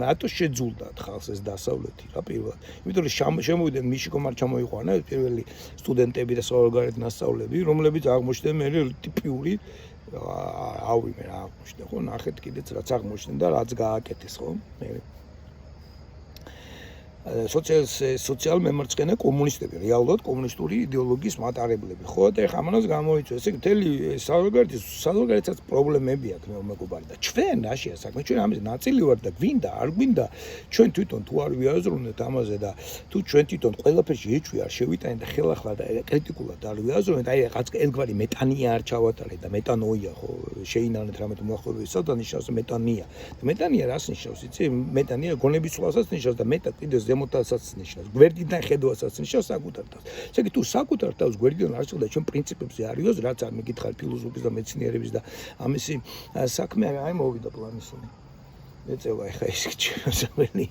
რატო შეძულდა ხალხს ეს დასავლეთი რა პირველად. იმიტომ რომ შემოვიდნენ მიშიკომ არ ჩამოიყვანა ეს პირველი სტუდენტები და საოლგარეთ მასწავლებლები, რომლებიც აღმოჩნდნენ მე ტიპიური ავიმე რა აღმოჩნდა, ხო? ნახეთ კიდეც რაც აღმოჩნდა და რაც გააკეთეს, ხო? მე სოციალ მემარცხენე კომუნისტები, რეალურად კომუნისტური იდეოლოგიის მატარებლები, ხო? და ეხლა ამას გამოიწვია, ესე მთელი საზოგადოებაც პრობლემები აქვს მეგობარი და ჩვენ რაშია საქმე, ჩვენ ამის ნაწილი ვარ და გვინდა, არ გვინდა, ჩვენ თვითონ თუ არ ვიაზრუნეთ ამაზე და თუ ჩვენ თვითონ ყველაფერში ეჭვი არ შევიტანეთ და ხელახლა და კრიტიკულად არ ვიაზრუნეთ, აი რაღაც ერთგვარი მეტანია არ ჩავატარეთ და მეტანოია, ხო? შეინანეთ რამე თუ მოახერხებს, სადა ნიშნავს მეტანია. მეტანია რას ნიშნავს, იცი? მეტანია გონების სვლასაც ნიშნავს და მეტად კიდევ ზემოთასაც ნიშნავს. გვერდიდან ხედვასაც ნიშნავს საკუთარ თავს. ესე იგი თუ საკუთარ თავს გვერდიდან არ შეხედა ჩვენ პრინციპებზე არიოს, რაც არ მეკითხარ ფილოსოფიის და მეცნიერების და ამისი საქმე აი მოვიდა პლანისული. ეწევა ეხა ის ჩემსაველი.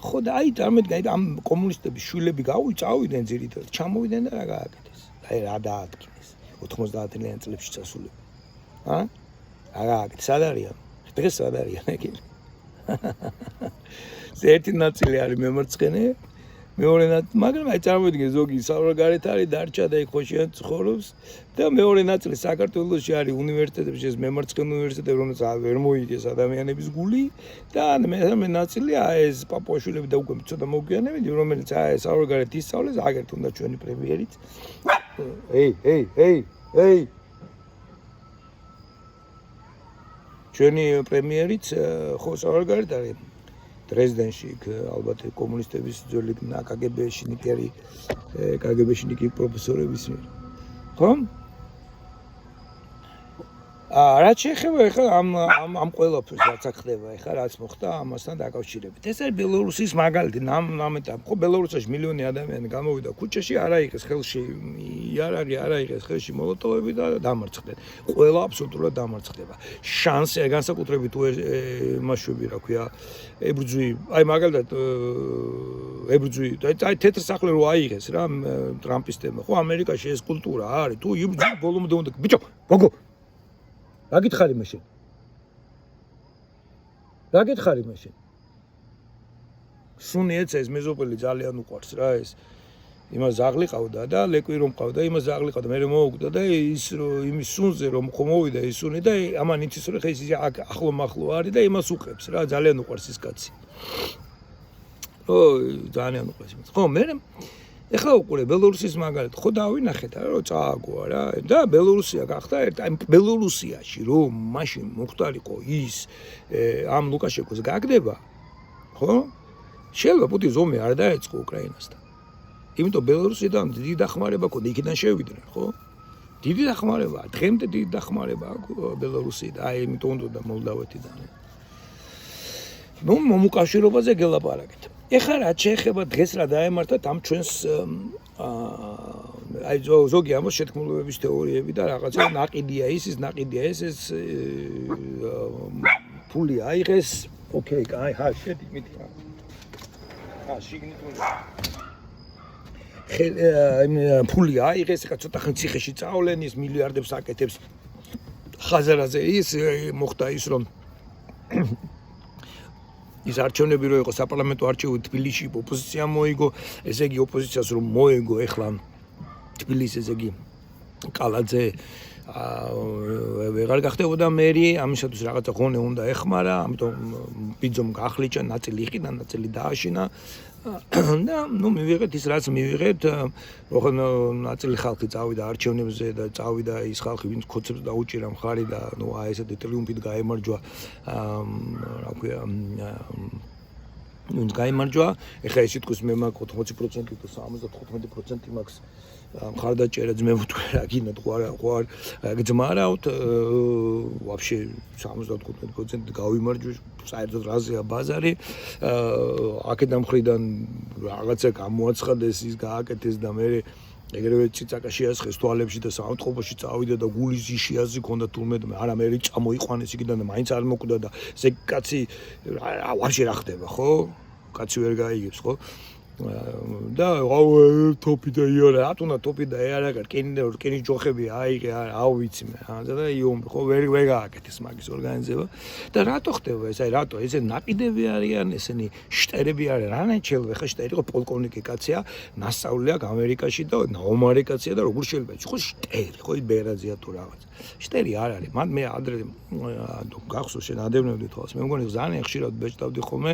ხო და აი წარმოიდგინე ამ კომუნისტების შვილები წავიდნენ ძირითადად, ჩამოვიდნენ და რა გააკეთეს? აი რა დაადგინეს 90-იან წლებში წასულები. რა გააკეთეს? სად არიან? დღეს სად არიან ეგენი? ერთი ნაწილი არის მემარცხენე, მეორე ნაწილი, მაგრამ აი წარმოიდგინე ზოგი საოლგარეთ არის დარჩა და იქ ხოშიან ცხოვრობს და მეორე ნაწილი საქართველოში არის უნივერსიტეტებში ეს მემარცხენე უნივერსიტეტები, რომელსაც ვერ მოიგეს ადამიანების გული და მესამე ნაწილი აი ეს პაპუაშვილები და უკვე ცოტა მოგვიანებიდი, რომელიც აი საოლგარეთ ისწავლეს, აგერთ უნდა ჩვენი პრემიერიც. ჩვენი პრემიერიც ხო საოლგარეთ არის დრეზდენში ალბათ კომუნისტების ძველი კგბ-ში ნიკერი კგბ-ში ნიკი პროფესორების მიერ ხო? რაც შეეხება ეხლა ამ ყველაფერს რაც ხდება ეხლა რაც მოხდა ამასთან დაკავშირებით. ეს არის ბელორუსის მაგალითი. ნამეტად ხო ბელორუსიაში მილიონი ადამიანი გამოვიდა ქუჩაში, არ აიღეს ხელში იარაღი, არ აიღეს ხელში მოლოტოვები და დამარცხდნენ. ყველა აბსოლუტურად დამარცხდება. შანსი განსაკუთრებით თუ მასშტაბი რა ქვია ებრძვი, აი მაგალითად ებრძვი, აი თეთრ სახლი რო აიღეს რა ტრამპისტებმა, ხო ამერიკაში ეს კულტურა არის. თუ იბრძვი ბოლომდე უნდა ბიჭო, გოგო რა გითხარი მაშინ? რა გითხარი მაშინ? სუნი ეცეს მეზოპელი ძალიან უყვარს რა ეს. იმას ზაღლი ყავდა და ლეკვი რომ ყავდა, იმას ზაღლი ყავდა, მე მოუკვდა და ის იმის სუნზე რომ ხომოვიდა ის სუნი და ამან იცის რომ ეს ახლო მახლო არის და იმას უყებს რა, ძალიან უყვარს ის კაცი. ო ძალიან უყვარს იმას. ხო, მე ეხლა უყურე ბელორუსის მაგალითად ხო დავინახეთ რა წააგოა რა და ბელორუსია გახდა აი ბელორუსიაში რომ მაშინ მოხდარიყო ის ამ ლუკაშენკოს გაგდება ხო შეიძლება პუტინს ომი არ დაეწყო უკრაინასთან იმიტომ ბელორუსიდან დიდი დახმარება ქონდა იქიდან შევიდნენ ხო დიდი დახმარება დღემდე დიდი დახმარება ბელორუსიდან აი იმიტომ უნდა მოლდავეთიდან ნუ მომუკავშირობაზე გელაპარაკეთ ეხლა რაც შეეხება დღეს რა დაემართათ ამ ჩვენს აი ზოგი ამას შეთქმულებების თეორიები და რაღაცა ნაყიდია ის ნაყიდია ეს ფული აიღეს ოკეი აი ხა შედი მითხრა ხა შიგნით ფული აიღეს ხა ცოტა ხნ ციხეში წავლენ ის მილიარდებს აკეთებს ხაზარაზე ის მოხდა ის რომ ის არჩევნები რო იყო საპარლამენტო არჩევნები თბილისში ოპოზიცია მოიგო, ესე იგი ოპოზიციას რომ მოიგო ეხლა თბილისის ესე იგი კალაძე ვეღარ გახდებოდა მერი, ამისათვის რაღაცა ღონე უნდა ეხმარა, ამიტომ ბიძომ გახლიჭა, ნაწილი იყიდა, ნაწილი დააშინა და ნუ მივიღეთ ის რაც მივიღეთ, ოღონ ნაწილი ხალხი წავიდა არჩევნებზე და წავიდა ის ხალხი ვინც ქოცებს დაუჭირა მხარი და ნუ აი ესეთი ტრიუმფით გაემარჯვა რა ქვია ნუ გაემარჯვა, ეხლა ის თქოს მე მაქვს 80% და 75% მაქვს მხარდაჭერა ძმებო თუ რა გინდათ ყوار გძმარავთ вообще 75% გავიმარჯვე საერთოდ რაზეა ბაზარი აქედან მხრიდან რაღაცა გამოაცხადეს ის გააკეთეს და მე ეგრევე ციცაკა შეასხეს თვალებში და საავადმყოფოში წავიდა და გულის იშიაზი ქონდა თურმე არა მე წამოიყვანეს იქიდან და მაინც არ მოკვდა და ესე კაცი ვარში რა ხდება ხო კაცი ვერ გაიგებს ხო და თოპი და იარა ატუნა თოპი და არა კენის ჯოხები აიღე აუ ვიცი მე და იომი ხო ვერ გააკეთეს მაგის ორგანიზება და რატო ხდება ეს აი რატო ესე ნაკიდები არიან ესენი შტერები არიან რანაჩელვე ხა შტერი ხო პოლკოვნიკი კაცია ნასწავლი აქვს ამერიკაში და ნაომარი კაცია და როგორ შეიძლება ხო შტერი ხო ბერაზია თუ რაღაც შტერი არ არის მან მე ადრე გახსოვს შენ ადევნებდი თვალს მე მგონი ძალიან ხშირად ბეჭდავდი ხოლმე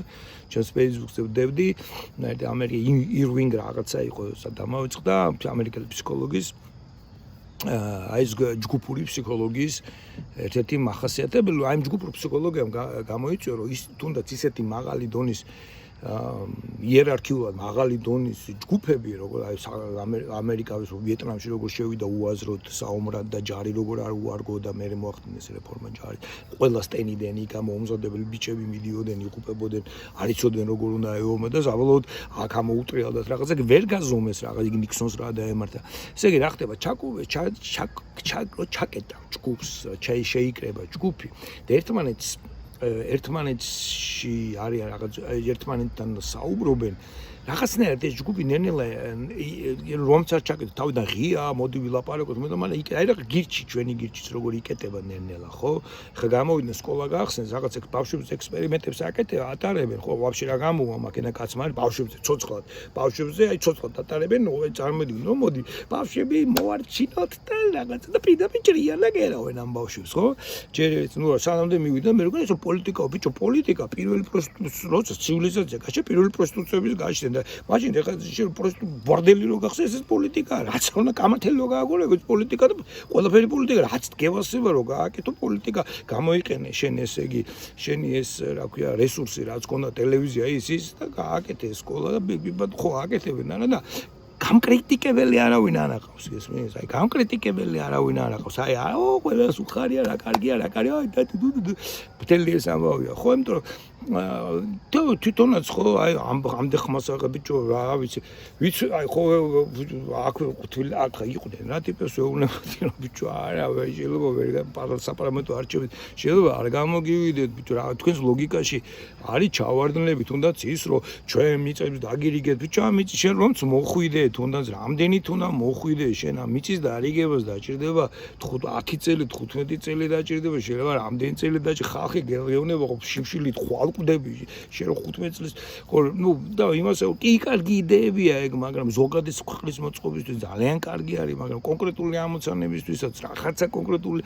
ჩემს Facebook-ზე ვდებდი ირვინგ რაღაცა იყო სადამავიწყდა ამერიკელი ფსიქოლოგის აი ეს ჯგუფური ფსიქოლოგიის ერთ-ერთი მახასიათებელი აი ჯგუფურ ფსიქოლოგიამ გამოიწვია რომ ის თუნდაც ისეთი მაღალი დონის იერარქიულად მაღალი დონის ჯგუფები როგორ აი ამერიკავის ვიეტნამში როგორ შევიდა უაზროდ საომრად და ჯარი როგორ არ უარგო და მე მოახდინეს რეფორმა ჯარი ყველა სტენიდან იქა მომზადებელი ბიჭები მიდიოდნენ იყუპებოდნენ არ იცოდნენ როგორ უნდა ეომო და საბოლოოდ აქ ამოუტრიალდათ რაღაცა ვერ გაზომეს რაღაც იგი ნიქსონს რა დაემართა ესე იგი რა ხდება ჩაკეტა ჯგუფს შეიკრება ჯგუფი და ერთმანეთში არის რაღაც ერთმანეთთან საუბრობენ რაღაცნაირად ეს ჯგუფი ნენელა რომც არ ჩაკეტა თავიდან ღია მოდი ვილაპარაკოთ მე და მან იქ აი რაღაც გირჩი ჩვენი გირჩიც როგორ იკეტება ნენელა ხო ხა გამოვიდნენ სკოლა გაახსენს რაღაც ბავშვებს ექსპერიმენტებს აკეთებენ ატარებენ ხო ვაფშე რა გამოვა მაქენა კაცმა არის ბავშვებზე ცოცხლად ბავშვებზე აი ცოცხლად ატარებენ წარმოვიდგინე რომ მოდი ბავშვები მოვარჩინოთ და რაღაცა და პირდაპირ ჭრიან და გერავენ ამ ბავშვებს ხო ჯერ ნუ სანამდე მივიდა მე როგორ ეს პოლიტიკა ბიჭო პოლიტიკა პირველი როცა ცივილიზაცია გაჩა პირველი პროსტიტუციების გაჩნდა და მაშინ ეხლა პროსტიტუ ბორდელი რო გახსენს ეს პოლიტიკა რაც უნდა კამათელი რო გააგორო ეს პოლიტიკა და ყველაფერი პოლიტიკა რაც გევასება რო გააკეთო პოლიტიკა გამოიყენე შენ ესე იგი შენი ეს რა ქვია რესურსი რაც ქონდა ტელევიზია ის და გააკეთე სკოლა და ბიბად ხო აკეთებენ არა და გამკრიტიკებელი არავინ არ აყავს გესმის აი გამკრიტიკებელი არავინ არ აყავს აი აო ყველას უხარია რა კარგია რა კარგია აი და მთელი ეს ამბავია ხო იმიტომ რომ თვითონაც ხო აი ამდე ხმას ბიჭო რა ვიცი აი ხო აქვე ყუთილი აქ იყვნენ რა ტიპებს ვეუბნებოდი რომ ბიჭო არა შეიძლება ვერ საპარლამენტო არჩევით შეიძლება არ გამოგივიდეთ ბიჭო რა თქვენს ლოგიკაში არის ჩავარდნები თუნდაც ის რომ ჩვენ მიწებს დაგირიგეთ ბიჭო ამიწი შენ რომც მოხვიდე თუნდაც რამდენით უნდა მოხვიდე შენ ამ მიწის დარიგებას დაჭირდება 10 წელი 15 წელი დაჭირდება შეიძლება რამდენი წელი დაჭირდება ხალხი გეუბნება ხო შიმშილით ხვალყდები შენ 15 წლის ნუ და იმასე კი კარგი იდეებია ეგ მაგრამ ზოგადად ქვეყნის მოწყობისთვის ძალიან კარგი არის მაგრამ კონკრეტული ამოცანებისთვისაც რაღაცა კონკრეტული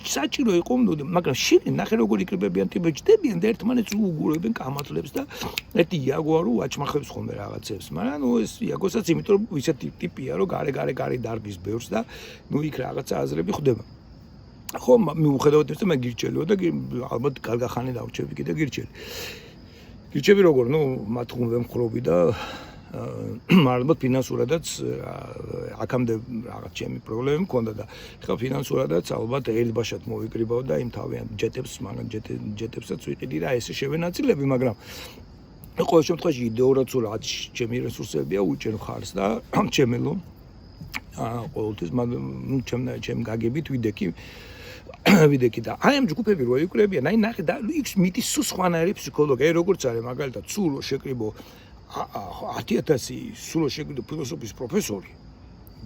საჭირო იყო მაგრამ შენ ნახე როგორ იკრიბებიან ტიპები ჯდებიან და ერთმანეთს უგურებენ კამათლებს და ერთი იაგოარო აჩმახებს ხოლმე რაღაცებს მაგრამ ნუ ეს იაგოსაც იმიტომ რომ ისეთი ტიპია რომ გარე დარბის ბევრს და ნუ იქ რაღაცა აზრები ხდება ხო მიუხედავად იმისა მე გირჩელიო და ალბათ გარგახანი დავჭები კიდე გირჩები როგორ ნუ მათ ხუმვე მხრობი და ალბათ ფინანსურადაც აქამდე რაღაც ჩემი პრობლემები მქონდა და ხა ფინანსურადაც ალბათ ელბაშად მოვიკრიბავ და იმ თავიანთ ჯეტებს მაგრამ ჯეტებსაც ვიყიდი და ესე შევენაწილები მაგრამ ყოველ შემთხვევაში იდეურად რაც ჩემი რესურსებია უჭერ ხარს და ჩემელო ყოველთვის ნუ ჩემ გაგებით ვიდექი და აი ამ ჯგუფები რო იკრებიან აი ნახე და იქ მიდის სულ სხვანაირი ფსიქოლოგია როგორც არის მაგალითად სულ შეკრიბო 10,000 სულ შეგვიდო ფილოსოფიის პროფესორი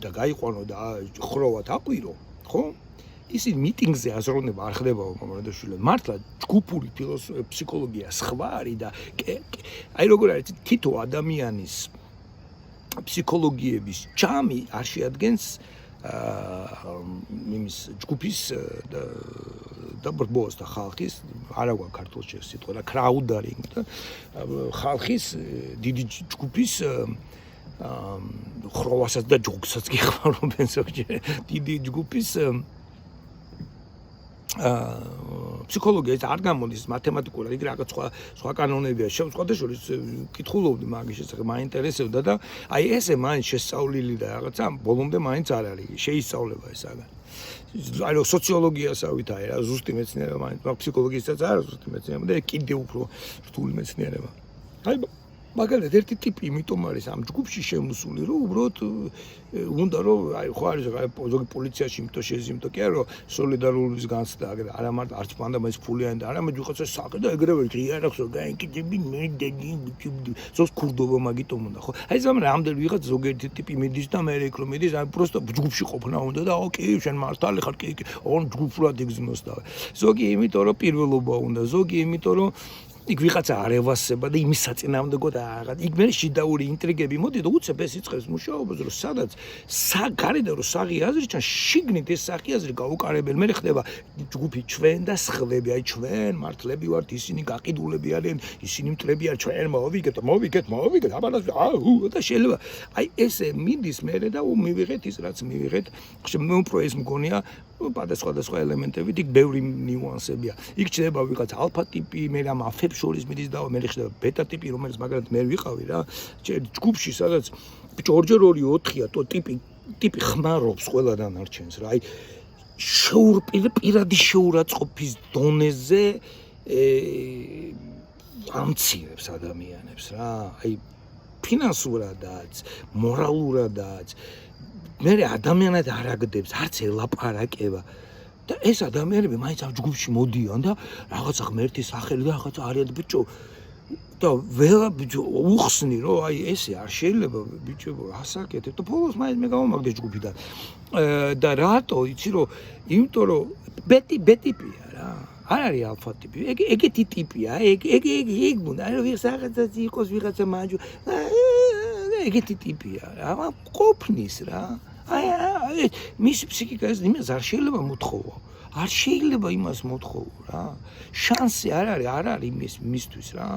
და გაიყვანო და ხროვად აყვირო ხო ისინი მიტინგზე აზროვნება არ ხდება მომრადაშვილო მართლა ჯგუფური ფსიქოლოგია სხვა არის და აი როგორ არის თითო ადამიანის ფსიქოლოგიების ჯამი არ შეადგენს იმის ჯგუფის და ბრბოს და ხალხის არა გვაქვს ქართულში სიტყვა და კრაუდარინგ და ხალხის დიდი ჯგუფის ხროვასაც და ჯოგსაც გიხმარობენ ზოგჯერ დიდი ჯგუფის ფსიქოლოგია ეს არ გამოდის მათემატიკურად იქ რაღაც სხვა კანონებია სხვადასხვა კითხულობდი მაგის შესახებ მაინტერესებდა და აი ესე მაინც შესწავლილი და რაღაცა ბოლომდე მაინც არ არის შეისწავლება ეს აგან აი რო სოციოლოგიასავით აი რა ზუსტი მეცნიერება მაინც ფსიქოლოგიასაც არა ზუსტი მეცნიერება და კიდე უფრო რთული მეცნიერება აი მაგალითად ერთი ტიპი იმიტომ არის ამ ჯგუფში შემოსული, რომ უბრალოდ უნდა რომ აი ხო არის ზოგი პოლიციაში იმიტომ შეძიმტო კი არა რომ სოლიდარობის განცდა არა მარტო არც პანდა მას ფულიანი და არამედ ვიღაცა საყი და ეგრევე ღიარახსო გაიქიდები მე დედი ზოს ქურდობა მაგიტომ უნდა ხო აი ზამ რამდენ ვიღაც ზოგიერთი ტიპი მიდის და მე რეკ რომ მიდის აი პროსტო ჯგუფში ყოფნა უნდა და ოკეი შენ მართალი ხარ კი ორ ჯგუფურად იგზნოს და ზოგი იმიტომ რომ პირველობა უნდა ზოგი იმიტომ რომ იქ ვიღაცა არ ევასება და იმის საწინააღმდეგო და რაღაც იქ მე შიდაური ინტრიგები მოდი და უცებ ეს იწყებს მუშაობას რომ სადაც გარედან რომ საღი აზრი ჩან შიგნით ეს სახი აზრი გაუკარებელი მე ხდება ჯგუფი ჩვენ და სხვები აი ჩვენ მართლები ვართ ისინი გაყიდულები არიან ისინი მტრები არ ჩვენ მოვიგეთ აბანას აუ და შეიძლება აი ესე მიდის მე და მივიღეთ ის რაც მივიღეთ მე უფრო ეს მგონია სხვადასხვა ელემენტებით იქ ბევრი ნიუანსებია იქ ჩნდება ვიღაც ალფა ტიპი მე რამ აფებს შორის მიდის და მე ხდება ბეტა ტიპი რომელიც მაგალითად მე ვიყავი რა ჯგუფში სადაც ბიჭო 2-2-4-ია то ტიპი ხმარობს ყველა დანარჩენს რა აი პირადი შეურაცხყოფის დონეზე ამცირებს ადამიანებს რა აი ფინანსურადაც მორალურადაც მე ადამიანად არ აგდებს არც ელაპარაკება და ეს ადამიანები მაინც ამ ჯგუფში მოდიან და რაღაცა ღმერთის სახელი და რაღაცა არიან ბიჭო და ველა ბიჭო უხსნი რომ აი ესე არ შეიძლება ბიჭო ასაკეთებ და ბოლოს მაინც მე გავამაგდე ჯგუფიდან და რატო იცი რომ იმიტომ რომ ბეტიპია რა არ არის ალფა ტიპი ეგეთი ტიპია ეგ უნდა აი ვიღაცა იყოს ვიღაცა მაჯო ეგეთი ტიპია რა ყოფნის რა აი მის ფსიქიკას იმას არ შეიძლება მოთხოვო არ შეიძლება იმას მოთხოვო რა შანსი არ არის მისთვის რა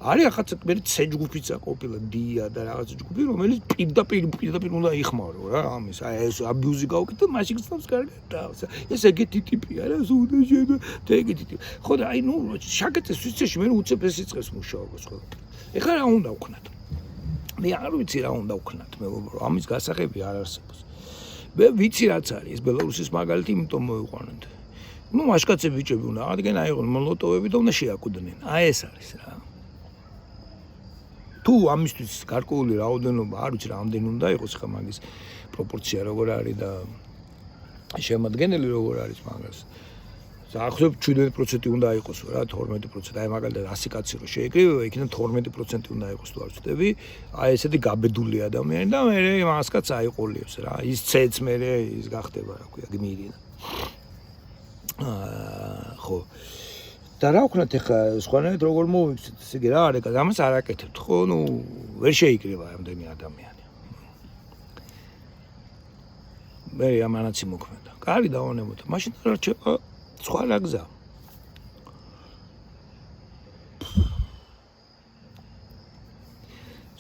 არის ახაც მე C ჯგუფიც აყოფილა დია და რაღაც ჯგუფი რომელიც პირდაპირ უნდა იხმარო რა ამის აი ეს აბიუზი გავუკეთე მაშინ გწნობს კარგად და ეს ეგეთი ტიპია რა ზუდა შედა და ეგეთი ტიპი ხო და აი ნუ შაკეთეს სიცეში მე უცებ ეს იწყებს მუშაობას ხო ეხლა რა უნდა ვქნათ მე არ ვიცი რა უნდა ვქნათ მე ამის გასაღები არ არსებობს მე ვიცი რაც არის ეს ბელარუსის მაგალითი იმიტომ მოიყვანეთ ნუ მაშკაცები ბიჭები უნდა აღდგენ აიღონ მოლოტოვები და უნდა შეაკუდნენ აი ეს არის რა თუ ამისთვის გარკვეული რაოდენობა არ ვიცი რამდენი უნდა იყოს ხა მაგის პროპორცია როგორ არის და შემადგენელი როგორ არის მაგას ახსოვებ 17% უნდა იყოს რა 12% აი მაგალითად 100 კაცი რო შეიკრიბება იქიდან 12% უნდა იყოს თუ არ ვწდები აი ესეთი გაბედული ადამიანი და მე მას კაცს აიყოლიებს რა ის ცეც მე ის გახდება რა ქვია გმირი ხო და რა ვქნათ ეხა სხვანაირად როგორ მოვიქცეთ ესე იგი რა არის ამას არ აკეთებთ ხო ნუ ვერ შეიკრიბა ამდენი ადამიანი მე ამანაცი მოქმედა კარგი დავანებოთ მაშინ რა რჩება სხვა რა გზა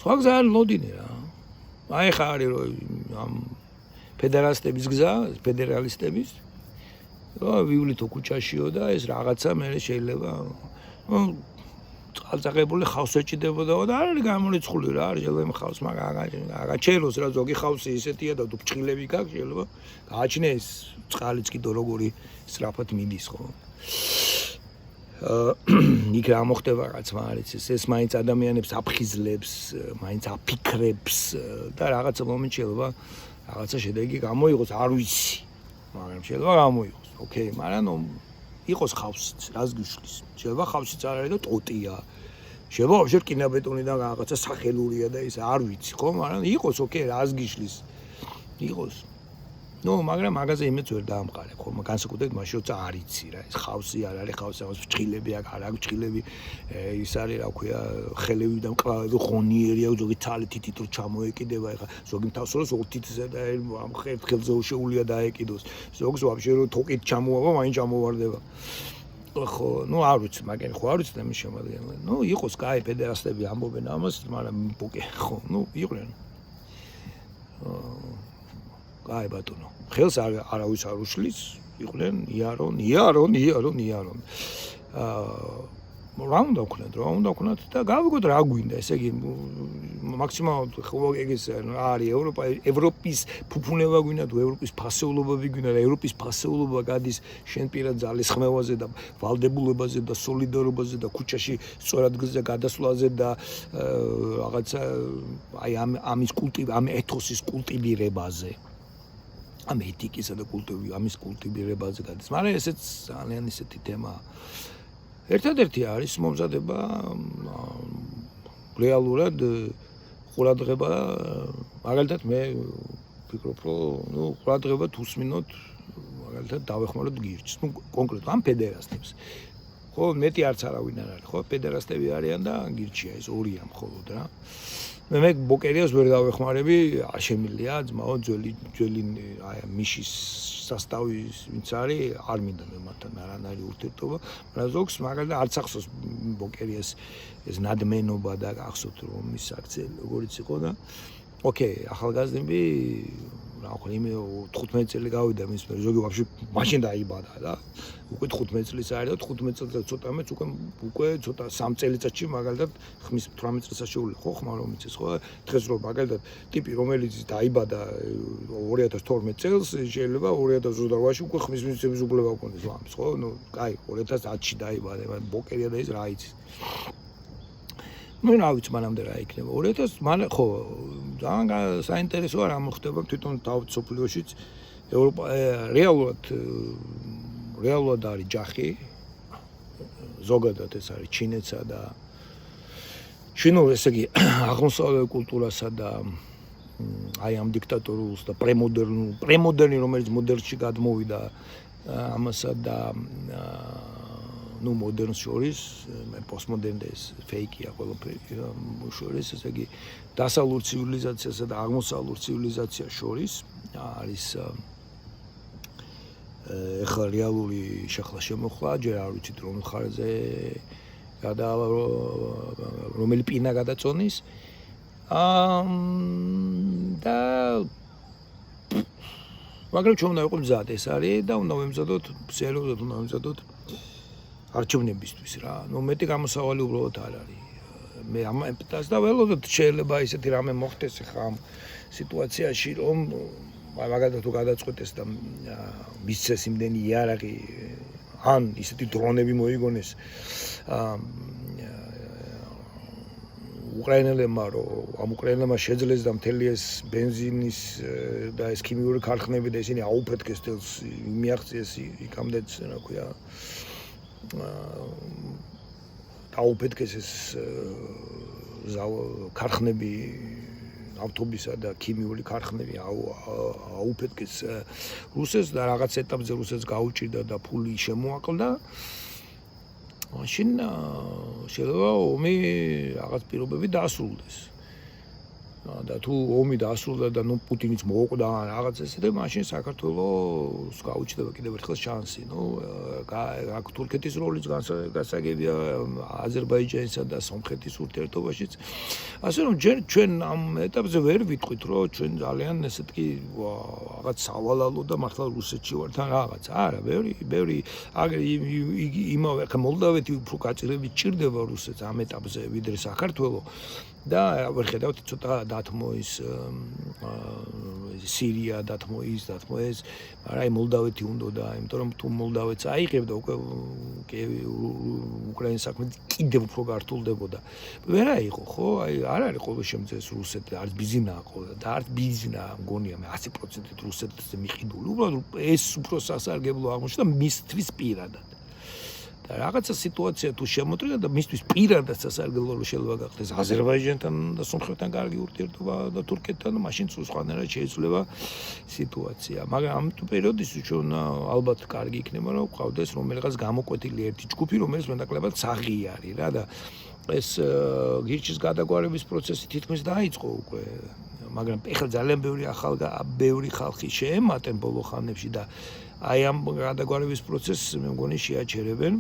სხვა გზა არ ლოდინი რა აი ხა არის რომ ამ ფედერალისტების გზა ფედერალისტების რა ვივლითო ქუჩაშიო და ეს რაღაცა მე შეიძლება წყალწაღებული ხავს ეჭიდებოდა და არ არის გამორიცხული რა არ შეიძლება ხავს აგაჩეროს რა ზოგი ხავსი ისეთია და თუ ბრჭყილები გაქვს შეიძლება გააჩინე ეს წყალიც კიდო როგორი სწრაფად მიდის ხო იქ რა მოხდება რაც მაინც ეს მაინც ადამიანებს აფხიზლებს მაინც აფიქრებს და რაღაცა მომენტში შეიძლება რაღაცა შედეგი გამოიღოს არ ვიცი მაგრამ შეიძლება გამოიღოს ოკეი მაგრამ იყოს ხავსიც რას გიშლის შეიძლება ხავსიც არ არის და ტოტია შეიძლება ვაფშე რკინაბეტონიდან რაღაცა სახელურია და ის არ ვიცი ხო მაგრამ იყოს ოკეი რას გიშლის იყოს ნუ მაგრამ მაგაზე იმეც ვერ დაამყარე ხო განსაკუთრებით მაშინ როცა არ იცი რა ეს ხავსი არ არის ხავსი ამას ბრჭყილები აქ არ აქვს ბრჭყილები ის არის რა ქვია ხელები და მკლავები ღონიერია ზოგი თალი თითით რო ჩამოეკიდება ეხა ზოგი თავსოლა ზოგი თითზე და ამ ხელზე უშეულია დაეკიდოს ზოგს ვაფშე რო თოკით ჩამოავა მაინც ჩამოვარდება ხო ნუ არ ვიცი მაგრამ ხო არ ვიცი და მის შემადგენლად ნუ იყოს კაი ფედერალისტები ამბობენ ამას მაგრამ ბუკე ხო ნუ იყვნენ აი ბატონო ხელს არავის არ უშლის იყვნენ იარონ რა უნდა ვქნათ და გავიგოთ რა გვინდა, ესე იგი მაქსიმალურად ხო ეგეც არის ევროპის ფუფუნება გვინდა თუ ევროპის ფასეულობები გვინდა და ევროპის ფასეულობა გადის შენ პირად ძალისხმევაზე და ვალდებულებაზე და სოლიდარობაზე და ქუჩაში სწორად გზაზე გადასვლაზე და რაღაცა აი ამის ამ ეთოსის კულტივირებაზე ამ ეთიკისა და ამის კულტივირებაზე გადის, მაგრამ ესეც ძალიან ისეთი თემაა. ერთადერთი არის მომზადება რეალურად ყურადღება, მაგალითად მე ვფიქრობ, რომ ყურადღება თუ უსმინოთ, მაგალითად დავეხმაროთ გირჩს, კონკრეტულად ამ ფედერაციებს. ხო, მეტი არც არავინ არ არის, ხო, ფედერაციები არიან და გირჩია ეს ორია მხოლოდ რა. მე ბოკერიას ვერ დავეხმარები, არ შემილია ძმაო ძველი აი მიშის სასტავი ვინც არის, არ მინდა მე მათთან არანაირი ურთიერთობა, მაგრამ ზოგს მაგალითად არც ახსოვს ბოკერიას ეს ნადმენობა და ახსოვთ რომ ის აქცია როგორიც იყო და ოკეი, ახალგაზრდები რა ხო იმე 15 წელი გავიდა მის მე ზოგი ვაფშე მაშინ დაიბადა და უკვე 15 წლის არის და 15 წელიწად ცოტა მეც უკვე ცოტა 3 წელიწადში მაგალითად ხმის 18 წელსაც შეუძლია ხო ხმა რომ იცის ხო დღეს რომ მაგალითად ტიპი რომელიც დაიბადა 2012 წელს შეიძლება 2028-ში უკვე ხმის მიცემის უფლება ჰქონდეს ლამის ხო ნუ კაი 2010-ში დაიბადა მაგრამ ბოკერია და ის რა იცის ну რა ვიცი მანამდე რა იქნება 2000 მან ხო ძალიან საინტერესოა რა მოხდება თვითონ თავ სოფლიოშიც ევროპა რეალურად არის ჯახი ზოგადად ეს არის ჩინეთსა და ჩინურ ესე იგი აღმოსავლეთ კულტურასა და აი ამ დიქტატორულს და პრემოდერნი რომელიც მოდერნში გადმოვიდა ამასა და ну модерн შორის პოსტმოდერნი ეს ფეიკია ყველაფერი შორის ესე იგი დასავლურ ცივილიზაციასა და აღმოსავლურ ცივილიზაციას შორის არის ეხლა რეალური შეხლა შემოხლა ჯერ არ ვიცით რომ ხარზე რომელი პინა გადაწონის და მაგრამ ჩვენ უნდა ვიყო მზად ეს არის და უნდა ვემზადოთ სერიოზულად უნდა ვემზადოთ არჩევნებისთვის რა ნუ მეტი გამოსავალი უბრალოდ არ არის მე ამ ემპათიას და ველოდოთ შეიძლება ისეთი რამე მოხდეს ხა ამ სიტუაციაში რომ მაგალითად თუ გადაწყვეტეს და მისცეს იმდენი იარაღი ან ისეთი დრონები მოიგონეს უკრაინელებმა რომ ამ უკრაინელებმა შეძლეს და მთელი ეს ბენზინის და ეს ქიმიური ქარხნები და ისინი აუფეთქეს თელს მიაღწიეს იქამდე რა ქვია აუფეთქეს ეს ქარხნები ავტობუსა და ქიმიური ქარხნები აუფეთქეს რუსეთს და რაღაც ეტაპზე რუსეთს გაუჭირდა და ფული შემოაკლდა მაშინ შეიძლება ომი რაღაც პირობები დაასრულდეს და თუ ომი დაასრულდა და ნუ პუტინიც მოუყვდა რაღაც ესეთი მაშინ საქართველოს გაუჩნდება კიდევ ერთხელ შანსი ნუ თურქეთის როლიც გასაგებია აზერბაიჯანისა და სომხეთის ურთიერთობაშიც ასე რომ ჩვენ ამ ეტაპზე ვერ ვიტყვით რომ ჩვენ ძალიან ესეთი რაღაც სავალალო და მართლა რუსეთში ვართ ან რაღაც არა ბევრი იმავე ხა მოლდავეთი უფრო გაჭირებით ჭირდება რუსეთს ამ ეტაპზე ვიდრე საქართველო და ვერ ხედავთ ცოტა დათმოის სირია დათმოის მაგრამ აი მოლდავეთი უნდა იმიტომ რომ თუ მოლდავეთს აიღებდა უკვე უკრაინის საქმე კიდევ უფრო გართულდებოდა ვერ აიღო ხო აი არ არის ყოველ შემთხვევაში რუსეთი არც ბიზნაა ყოველ და არც ბიზნაა მგონია მე 100% რუსეთზე მიყიდული უბრალოდ ეს უფრო სასარგებლო აღმოჩნდა მისთვის პირადად რაღაცა სიტუაცია თუ შემოტრიდა და მისთვის პირადად სასარგებლო შეიძლება გახდეს აზერბაიჯანთან და სომხეთთან კარგი ურთიერთობა და თურქეთთან მაშინ სხვანაირად შეიძლება სიტუაცია მაგრამ ამ პერიოდის ჩვენ ალბათ კარგი იქნება რომ ყავდეს რომელიღაც გამოკვეთილი ერთი ჯგუფი რომელიც მეტაკლებად საღი არის რა და ეს გირჩის გადაგვარების პროცესი თითქმის დაიწყო უკვე მაგრამ ეხლა ძალიან ბევრი ხალხი შეემატენ ბოლო ხანებში და აი ამ გადაგვარების პროცესს მე მგონი შეაჩერებენ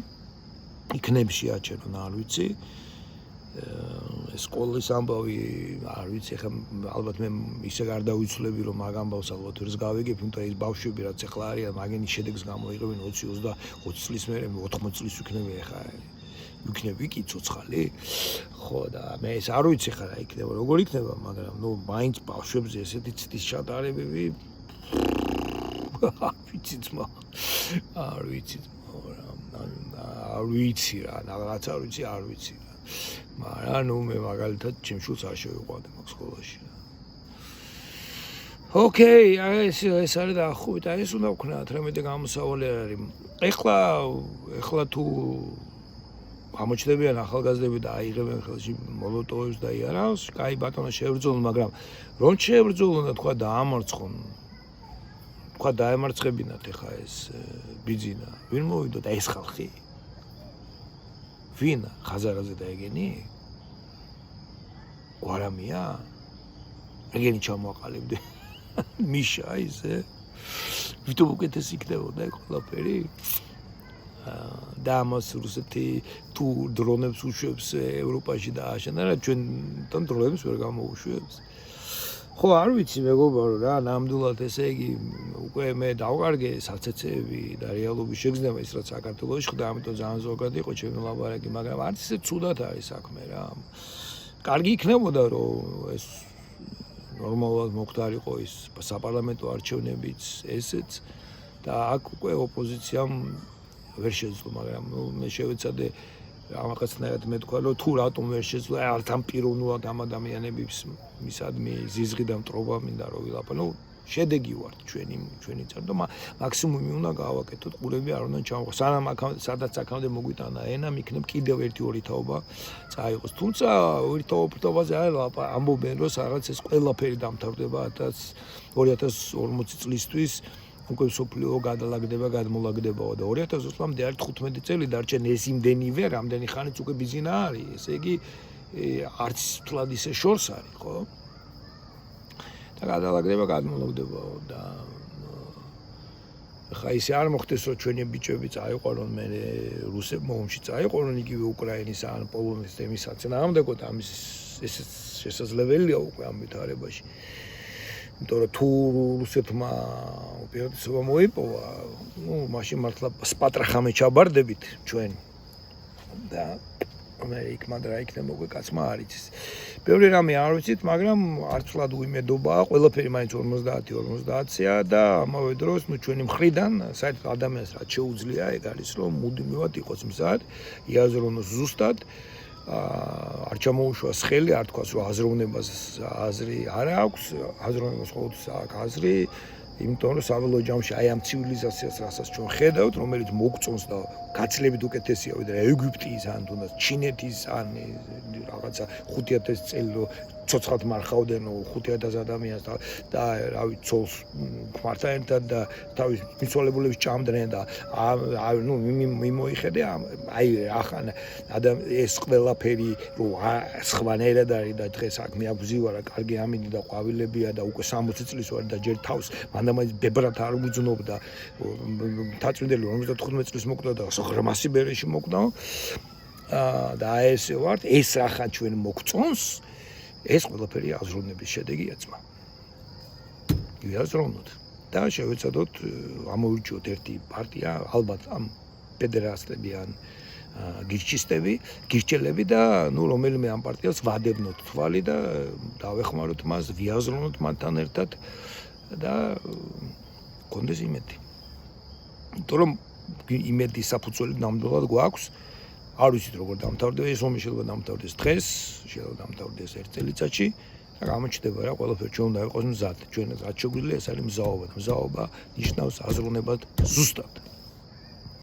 იქნებ შეაჩერონ არ ვიცი სკოლის ამბავი არ ვიცი ხა ალბათ მე ისე არ დავიცვლები რომ მაგ ამბავს ალბათ ვერს გავიგებ იმიტომ ის ბავშვები რაც ახლა არიან მაგენი შედეგს გამოიღებენ 20 წლის მერე 80 წლის იქნება ხა ვიქნები კი ცოცხალი? ხო და მე ეს არ ვიცი ხარ რა იქნება, როგორ იქნება, მაგრამ ნუ მაინც ბავშვებზე ესეთი ცდის ჩატარებები არ ვიცი რა, რაღაც არ ვიცი რა. მაგრამ ნუ მე მაგალითად ჩემ შულს არ შევიყვანდი მაგ სკოლაში. ოკეი, ეს არის დაახლოებით, ეს უნდა ვქნათ, რამე გამოსავალი არ არის. ეხლა თუ გამოჩნდებიან ახალგაზრდები და აიღებენ ხელში მოლოტოვებს და იარავს, კაი ბატონო შევბრძოლონ, მაგრამ რომ შევბრძოლონ და თქვა დაამარცხონ, თქვა დაემარცხებინათ ეხა ეს ბიძინა, ვინ მოვიდოთ ეს ხალხი? ვინ ხაზარაზე დაეგენი? გვარამია? ეგენი ჩამოაყალიბდი. მიშა ისე? ვიტო უკეთესი იქნებოდა ეგ ყველაფერი? და ამას რუსეთი თუ დრონებს უშვებს ევროპაში და აშენა რა ჩვენთან დრონებს ვერ გამოუშვებს. ხო არ ვიცი მეგობარო რა ნამდვილად ესე იგი უკვე მე დავკარგე საცეცეები და რეალობის შეგრძნება ის რაც საქართველოში ხდა ამიტომ ძალიან ზოგადად იყო ჩემი ლაბარაკი მაგრამ არც ისე ცუდად არის საქმე რა. კარგი იქნებოდა რომ ეს ნორმალურად მოხდარიყო ის საპარლამენტო არჩევნებიც ესეც და აქ უკვე ოპოზიციამ ვერ შეძლო, მაგრამ მე შევეცადე ამახასნაირად მეთქვა, რომ თუ რატომ ვერ შეძლო, არც ამ პიროვნულად ამ ადამიანების მისადმი ზიზღი და მტრობა მინდა რომ ვილაპარაკო. შედეგი ვართ ჩვენი წარდა, მაქსიმუმი უნდა გავაკეთოთ, ყურები არ უნდა ჩავყო. სანამ სადაც აქამდე მოგვიტანა ენა, მიქნებ კიდევ ერთი თაობა წაიღოს. თუმცა თაობაზე არ ამბობენ, რომ რაღაც ეს ყველაფერი დამთავრდება 2040 წლისთვის. უკვე სოფლიო გადმოლაგდებაო და 2020 წლამდე არის 15 წელი დარჩენ ეს იმდენივე რამდენი ხანიც უკვე ბიზინა არის ესე იგი არც თლად ისე შორს არის ხო და გადმოლაგდებაო და ხა ისე არ მოხდეს რომ ჩვენი ბიჭები წაიყვანონ მე რუსებმა ომში წაიყვანონ იგივე უკრაინის ან პოლონის თემისაც ნამდვილად ამის ეს შესაძლებელია უკვე ამ ვითარებაში იმიტომ რომ თუ რუსეთმა უპირატესობა მოიპოვა, მაშინ მართლა სპატრახამე ჩაბარდებით ჩვენ და მე იქ მანდ რა იქნება უკვე კაცმა არ იცის. ბევრი რამე არ ვიცით, მაგრამ არცვლად უიმედობაა, ყველაფერი მაინც 50-50-ია და ამავე დროს ჩვენი მხრიდან საერთოდ ადამიანს რაც შეუძლია ეგ არის რომ მუდმივად იყოს მზად, იაზრონოს ზუსტად არ ჩამოუშვას ხელი, არ თქვას რომ აზროვნებას აზრი არ აქვს, აზროვნებას ყოველთვის აქვს აზრი, იმიტომ რომ საველო ჯამში აი ამ ცივილიზაციას რასაც ჩვენ ხედავთ, რომელიც მოგწონს და გაცილებით უკეთესია ვიდრე ეგვიპტის ან თუნდაც ჩინეთის ან რაღაცა 5000 წელი რომ ცოცხლად მარხავდნენ 5000 ადამიანს და რავი ცოლს ქმართან ერთად და თავის მიცვალებულებს ჭამდნენ და ნუ მიმოიხედე აი ახან ეს ყველაფერი რომ სხვანაირად არის და დღეს აქ მე აბზივარა კარგი ამინდი და ყვავილებია და უკვე 60 წლის ვარ და ჯერ თავს მანდამაინც ბებრად არ უძნობ და თაწმინდელი 55 წლის მოკვდა და ღრმასი ბერეში მოკვდა და ესე ვართ ეს ახლა ჩვენ მოგწონს ეს ყველაფერი აზროვნების შედეგია ძმა. ვიაზროვნოთ და შევეცადოთ ამოვირჩიოთ ერთი პარტია, ალბათ ამ ფედერალისტები ან გირჩელები და ნუ რომელიმე ამ პარტიას ვადებნოთ თვალი და დავეხმაროთ მას, ვიაზროვნოთ მათთან ერთად და გქონდეს იმედი. იმიტომ რომ იმედის საფუძველი ნამდვილად გვაქვს. არ ვიცით როგორ დამთავრდება ეს ომი შეიძლება დამთავრდეს დღეს, შეიძლება დამთავრდეს ერთ წელიწადში და გამოჩნდება რა ყველაფერი ჩვენ უნდა იყოს მზად. ჩვენ რაც შეგვიძლია ეს არის მზაობა. მზაობა ნიშნავს აზროვნებად ზუსტად.